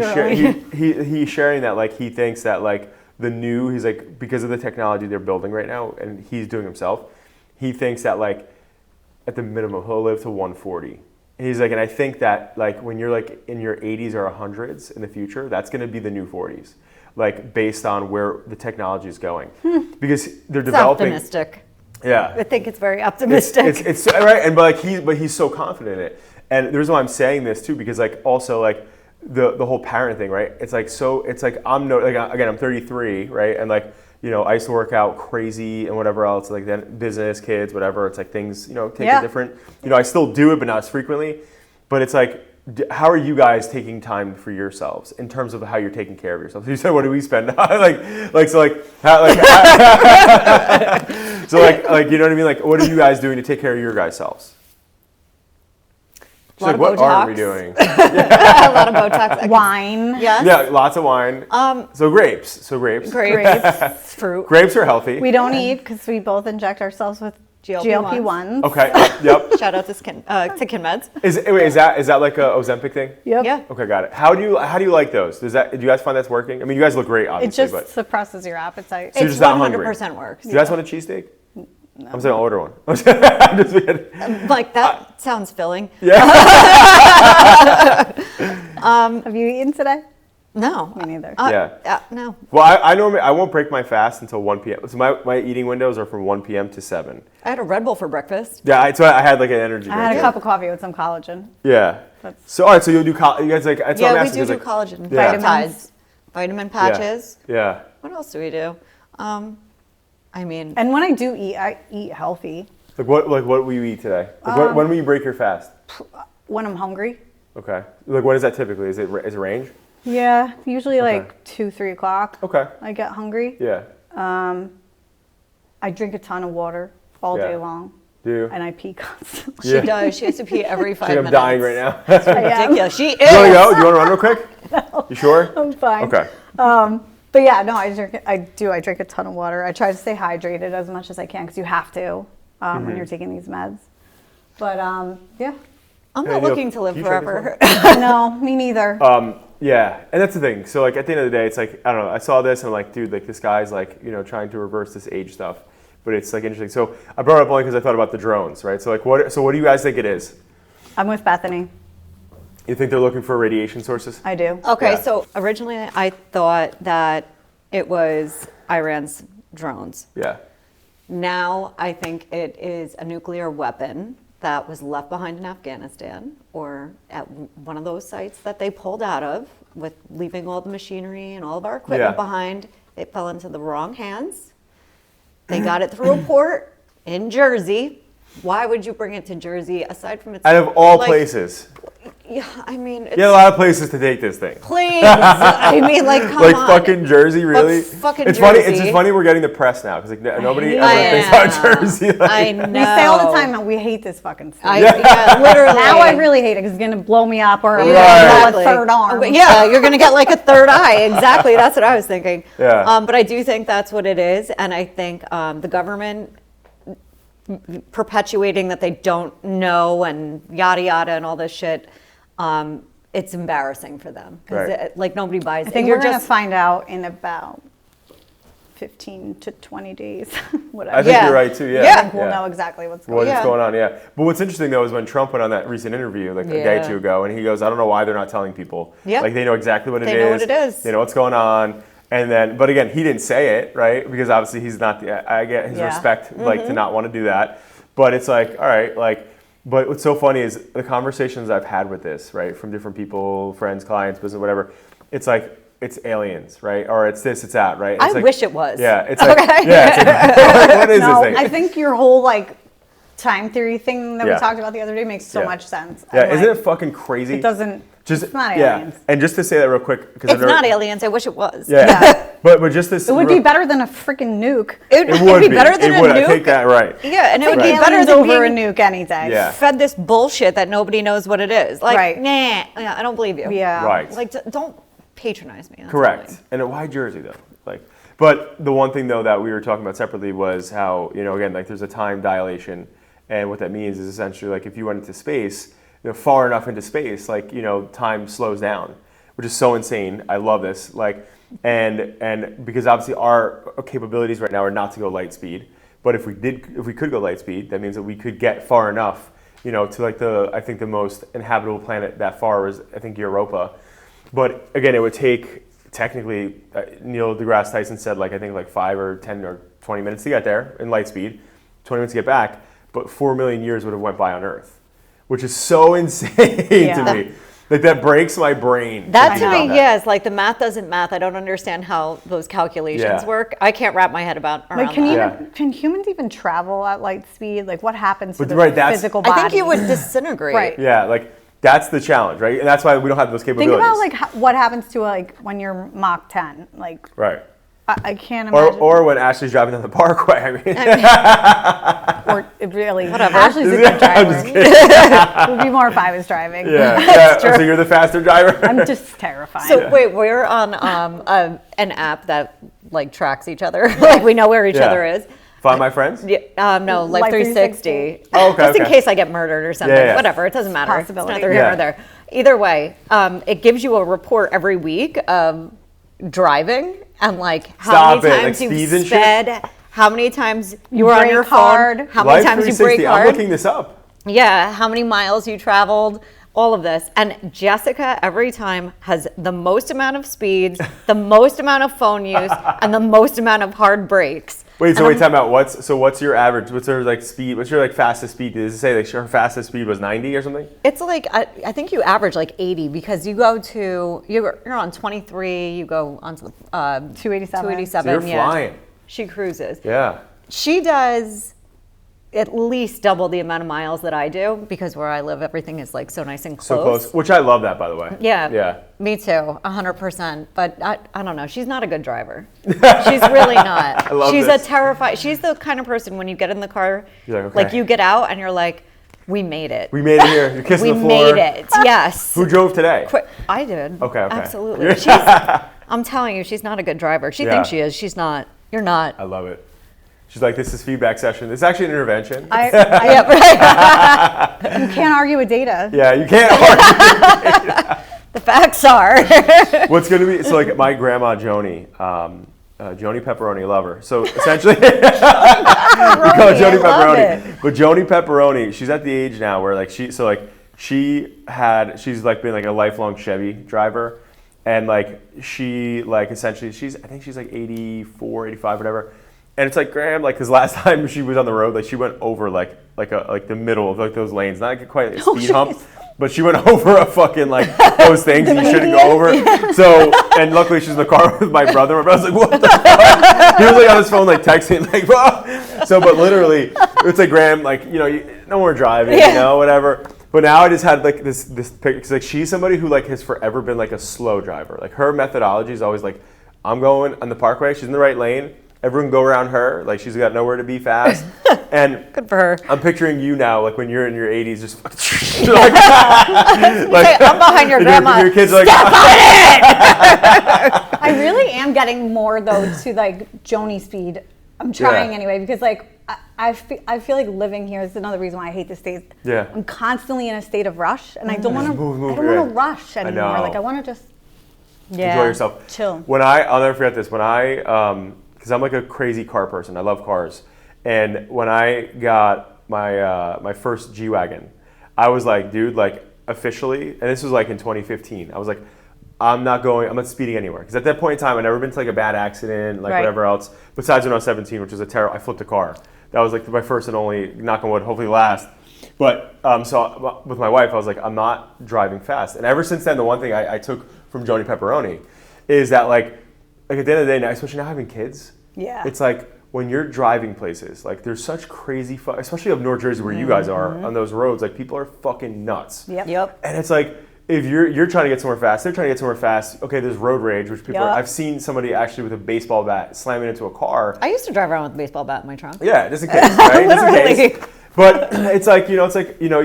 he's sharing that like he thinks that like he's like because of the technology they're building right now and he's doing himself, he thinks that like at the minimum he'll live to 140. And he's like, and I think that like when you're like in your 80s or 100s in the future, that's going to be the new 40s. Like based on where the technology is going, because they're developing. It's optimistic. Yeah, I think it's very optimistic. It's right, and but he's so confident in it, and the reason why I'm saying this too, because like also like the whole parent thing, right? It's like I'm I'm 33, right, and like I used to work out crazy and whatever else, like then business, kids, whatever. It's like things take a different. I still do it, but not as frequently. But it's like. How are you guys taking time for yourselves in terms of how you're taking care of yourselves? You said, what do we spend? so you know what I mean? Like, what are you guys doing to take care of your guys' selves? She's like, what aren't we doing? A lot of Botox. Wine. Yes. Yeah, lots of wine. So grapes. Grapes. Fruit. Grapes are healthy. We don't eat because we both inject ourselves with GLP-1s. Okay. Yep. Shout out to KinMeds. Is that like a Ozempic thing? Yep. Yeah. Okay, got it. How do you like those? Do you guys find that's working? I mean, you guys look great, It obviously, just suppresses your appetite. So you're It's just not hungry. 100% works. Do you guys want a cheesesteak? No. I'm saying I'll order one. I'm just kidding. Like that sounds filling. Yeah. Have you eaten today? No. Me neither. No. Well, I normally I won't break my fast until 1 p.m. So my eating windows are from 1 p.m. to 7. I had a Red Bull for breakfast. Yeah, so I had like an energy I drink. had a cup of coffee with some collagen. Yeah. So all right, so you'll do you guys like that's what I'm Yeah, we asking, do 'cause, collagen. Yeah. Peptides. Vitamin patches. Yeah. What else do we do? I mean, And when I do eat, I eat healthy. Like what will you eat today? Like when will you break your fast? When I'm hungry. Okay. Like what is that typically? Is it range? Yeah, usually like 2-3 o'clock. Okay. I get hungry. Yeah. I drink a ton of water all day long. Do you? And I pee constantly. Yeah. she does. She has to pee every 5 I'm minutes. dying right now. I am. Ridiculous. She is. Do you want to go? Do you want to run real quick? No. You sure? I'm fine. Okay. But yeah, no, I drink a ton of water. I try to stay hydrated as much as I can because you have to when you're taking these meds. But yeah. I'm Hey, not Neil, looking to live can you try forever. No, me neither. Yeah, and that's the thing. So like at the end of the day, it's like I don't know. I saw this and I'm like, dude, like this guy's like trying to reverse this age stuff, but it's like interesting. So I brought it up only because I thought about the drones, right? So like what do you guys think it is? I'm with Bethany. You think they're looking for radiation sources? I do. Okay, Yeah. so originally I thought that it was Iran's drones. Yeah. Now I think it is a nuclear weapon that was left behind in Afghanistan or at one of those sites that they pulled out of with leaving all the machinery and all of our equipment Yeah. behind. It fell into the wrong hands. They got it through a port in Jersey. Why would you bring it to Jersey aside from its Out of all places. Yeah, I mean, it's, You have a lot of places to take this thing. please. I mean, like, come Like on. fucking Jersey, really? fucking it's funny. It's Jersey. just funny we're getting the press now because like nobody hate ever it. thinks about Jersey. Like, I know. We say all the time that we hate this fucking state. Yeah, literally. Now I really hate it because it's going to blow me up or I'm going Right. to grow a third arm. Yeah, you're going to get like a third eye. Exactly. That's what I was thinking. Yeah. But I do think that's what it is. And I think the government perpetuating that they don't know and yada yada and all this shit, it's embarrassing for them. Because Right. like nobody buys it. I think You're we're going to just find out in about 15 to 20 days. Whatever. I think Yeah. you're right too. Yeah. I think we'll Yeah. know exactly what's What going is on. Yeah. going on? Yeah. But what's interesting though is when Trump went on that recent interview, like a day or two ago, and he goes, "I don't know why they're not telling people. Yeah. Like they know exactly what it is. They know what it is. They know what's going on." And then, but again, he didn't say it, right? Because obviously he's not. I get his Yeah. respect, like to not want to do that. But it's like, all right, like. But what's so funny is the conversations I've had with this, right, from different people, friends, clients, business, whatever. It's like it's aliens, right? Or it's this, it's that, right? It's I like, wish it was. Yeah, it's like, Okay. yeah, it's like, what is No, this thing? I think your whole like time theory thing that Yeah. we talked about the other day makes so Yeah. much sense. Yeah, And, isn't like, it fucking crazy? It doesn't. Just it's not yeah, aliens. and just to say that real quick, because It's not aliens. I wish it was. Yeah, but just this. It would be better than a freaking nuke. It It would would be better than it a would. nuke. I take that right. Yeah, and it would Like be better aliens than over being a nuke any day. Yeah. fed this bullshit that nobody knows what it is. Like, Right. nah, yeah, I don't believe you. Yeah. Right. Like, don't patronize me. That's Correct. annoying. And why Jersey though? Like, but the one thing though that we were talking about separately was how again like there's a time dilation, and what that means is essentially like if you went into space, far enough into space, like time slows down, which is so insane. I love this. Like, and because obviously our capabilities right now are not to go light speed, but if we could go light speed, that means that we could get far enough, to like I think the most inhabitable planet that far was I think Europa. But again, it would take technically, Neil deGrasse Tyson said like I think like 5 or 10 or 20 minutes to get there in light speed, 20 minutes to get back, but 4 million years would have went by on Earth, which is so insane Yeah. to me. Like that breaks my brain. That think to about me, that. yes, like the math doesn't math. I don't understand how those calculations Yeah. work. I can't wrap my head around Like, can that. can humans even travel at light speed? Like, what happens to But the right, that's- physical body? I think you would disintegrate. Right. Yeah, like that's the challenge, right? And that's why we don't have those Think capabilities. about like what happens to like when you're Mach 10. Like, right. I can't imagine. Or when Ashley's driving down the parkway. I mean, Or it really. Whatever. Ashley's a good I'm driver. just kidding. It would be more if I was driving. Yeah. So you're the faster driver. I'm just terrified. So wait, we're on an app that like tracks each other. Like we know where each Yeah. other is. Find my friends. Yeah, no, Life Life 360. Oh, okay, Just in okay. case I get murdered or something. Yeah. Whatever, it doesn't matter. Possibility. It's neither here Yeah. nor there. Either way, it gives you a report every week of driving and like how Stop many it, like times speeds you've and shit? sped, how many times you were on brake your hard. phone, how many Life times you 360. brake I'm hard. looking this up. Yeah, how many miles you traveled, all of this. And Jessica every time has the most amount of speeds, the most amount of phone use, and the most amount of hard brakes. Wait, so wait, time out. What's your average? What's her like speed? What's your like fastest speed? Does it say like her fastest speed was 90 or something? It's like, I think you average like 80 because you go to, you're on 23, you go onto the 287. 287. So you're yeah. flying. She cruises. Yeah. She does at least double the amount of miles that I do because where I live, everything is like so nice and close. So close. Which I love that, by the way. Yeah. Yeah. Me too, 100%. But I don't know. She's not a good driver. She's really not. I love She's this. a terrified. She's the kind of person when you get in the car, You're like, okay. you get out and you're like, we made it. We made it here. You're kissing We the floor. made it. Yes. Who drove today? I did. Okay. Absolutely. I'm telling you, she's not a good driver. She Yeah. thinks she is. She's not. You're not. I love it. She's like, this is feedback session. It's actually an intervention. Yeah, right. You can't argue with data. Yeah, you can't argue. The facts are. What's going to be, so like my grandma Joni, Joni Pepperoni, love her. So essentially, we call her Joni I love Pepperoni. But Joni Pepperoni, she's at the age now where like she's like been like a lifelong Chevy driver. And like she like essentially, I think she's like 84, 85, whatever. And it's like, Graham, like, because last time she was on the road, like, she went over, like the middle of, like, those lanes. Not like quite a speed hump, but she went over a fucking, like, those things you shouldn't go over. So, and luckily she's in the car with my brother. My brother's like, what the fuck? He was, like, on his phone, like, texting, like, whoa. So, but literally, it's like, Graham, like, no more driving, whatever. But now I just had like this picture, because like she's somebody who like has forever been like a slow driver. Like her methodology is always like, I'm going on the parkway, she's in the right lane, everyone go around her, like she's got nowhere to be fast. And good for her. I'm picturing you now, like when you're in your 80s, just like, I'm behind your grandma. Your kids are like, I really am getting more though to like Joni speed. I'm trying anyway, because like I feel like living here is another reason why I hate the state. Yeah. I'm constantly in a state of rush, and I don't want to. move, I don't want to rush anymore. I know. Like I want to just enjoy yourself. Chill. I'll never forget this. When because I'm like a crazy car person. I love cars. And when I got my first G-Wagon, I was like, dude, like officially, and this was like in 2015, I was like, I'm not speeding anywhere. Because at that point in time, I'd never been to like a bad accident, like whatever else, besides when I was 17, which was I flipped a car. That was like my first and only, knock on wood, hopefully last. But so with my wife, I was like, I'm not driving fast. And ever since then, the one thing I took from Joni Pepperoni is that like at the end of the day, now, especially now having kids, it's like when you're driving places, like there's such crazy, especially up North Jersey where you guys are on those roads, like people are fucking nuts. Yep. And it's like, if you're trying to get somewhere fast, they're trying to get somewhere fast. Okay, there's road rage, which people I've seen somebody actually with a baseball bat slamming into a car. I used to drive around with a baseball bat in my trunk. Yeah, just in case, right? Just in case. But it's like, you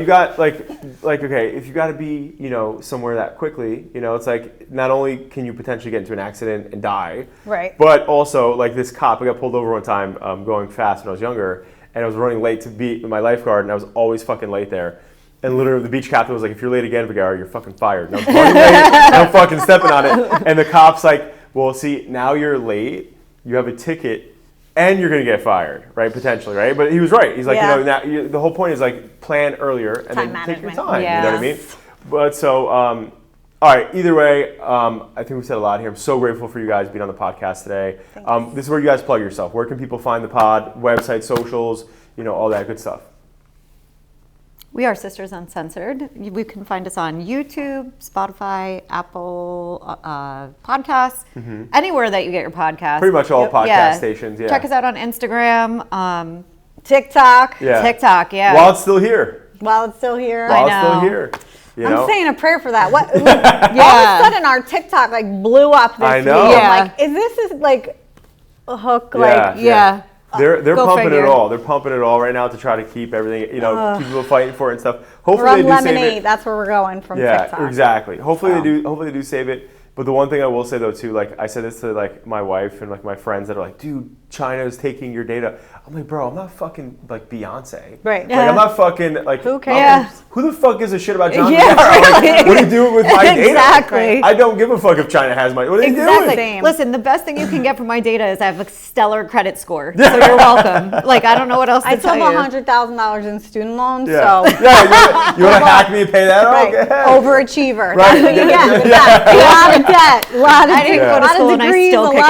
got like okay, if you got to be, somewhere that quickly, it's like not only can you potentially get into an accident and die, right? But also like this cop, I got pulled over one time going fast when I was younger, and I was running late to be my lifeguard, and I was always fucking late there. And literally the beach captain was like, if you're late again, Vigara, you're fucking fired. And I was running late, and I'm fucking stepping on it. And the cop's like, well, see, now you're late, you have a ticket, and you're going to get fired, right? Potentially, right? But he was right. He's like, the whole point is like plan earlier and then take your time. You know what I mean? But so, all right, either way, I think we said a lot here. I'm so grateful for you guys being on the podcast today. This is where you guys plug yourself. Where can people find the pod, website, socials, all that good stuff? We are Sisters Uncensored. We can find us on YouTube, Spotify, Apple Podcasts, anywhere that you get your podcasts. Pretty much all podcast stations, Check us out on Instagram. TikTok. TikTok, While it's still here. While it's still here. While it's still here. I'm saying a prayer for that. What? All of a sudden, our TikTok like blew up this week. I'm like, is this like a hook? They're pumping it all. They're pumping it all right now to try to keep everything, keep people fighting for it and stuff. Hopefully they do save it. That's where we're going from TikTok. Yeah, exactly. Hopefully they do save it. But the one thing I will say though too, like I said this to like my wife and like my friends that are like, dude, China is taking your data. I'm like, bro, I'm not fucking like Beyonce. Right. Like I'm not fucking like who cares? Who the fuck gives a shit about John? Like, what are you doing with my data? Exactly. I don't give a fuck if China has my. What are you doing? Same. Listen, the best thing you can get from my data is I have a stellar credit score. So you're welcome. Like I don't know what else to tell you. I still have $100,000 in student loans. Yeah. So you want to hack me and pay that? Right. Okay. Overachiever. Right. That's what you get with that. A lot of debt. I didn't go to school and I still kick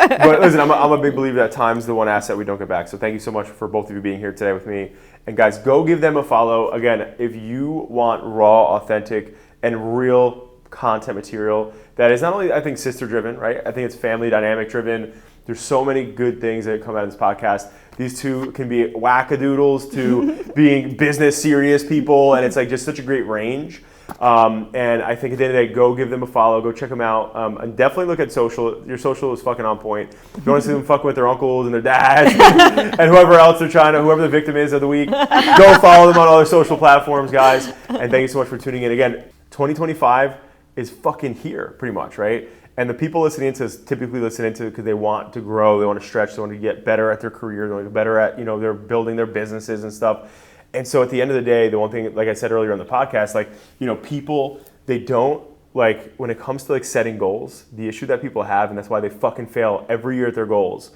ass. But listen, I'm a big believer that time's the one asset we don't get back. So thank you so much for both of you being here today with me. And guys, go give them a follow. Again, if you want raw, authentic, and real content material that is not only, I think, sister-driven, right? I think it's family dynamic-driven. There's so many good things that come out of this podcast. These two can be wackadoodles to being business serious people, and it's like just such a great range. And I think at the end of the day, go give them a follow, go check them out, and definitely look at social. Your social is fucking on point. If you want to see them fucking with their uncles and their dads and whoever else they're whoever the victim is of the week, go follow them on all their social platforms, guys. And thank you so much for tuning in. Again, 2025 is fucking here, pretty much, right? And the people listening to us typically listen into it because they want to grow, they want to stretch, they want to get better at their career, they want to get better at, they're building their businesses and stuff. And so at the end of the day, the one thing, like I said earlier on the podcast, like, people, they don't, like, when it comes to like setting goals, the issue that people have, and that's why they fucking fail every year at their goals,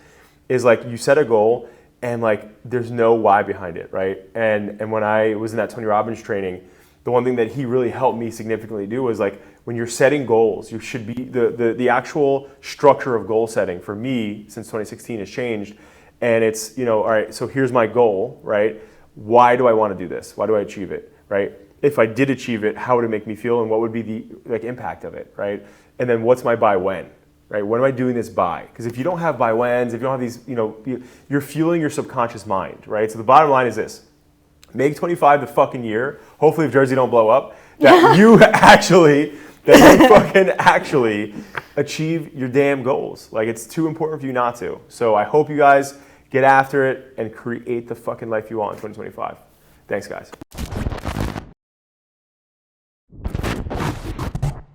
is like you set a goal and like there's no why behind it, right? And when I was in that Tony Robbins training, the one thing that he really helped me significantly do was like, when you're setting goals, you should be, the actual structure of goal setting for me since 2016 has changed. And it's, all right, so here's my goal, right? Why do I want to do this? Why do I achieve it, right? If I did achieve it, how would it make me feel, and what would be the impact of it, right? And then what's my by when, right? When am I doing this by? Because if you don't have by whens, if you don't have these, you're fueling your subconscious mind, right? So the bottom line is this: Make 25 the fucking year. Hopefully, if Jersey don't blow up, that you fucking actually achieve your damn goals. Like, it's too important for you not to. So I hope you guys get after it and create the fucking life you want in 2025. Thanks, guys.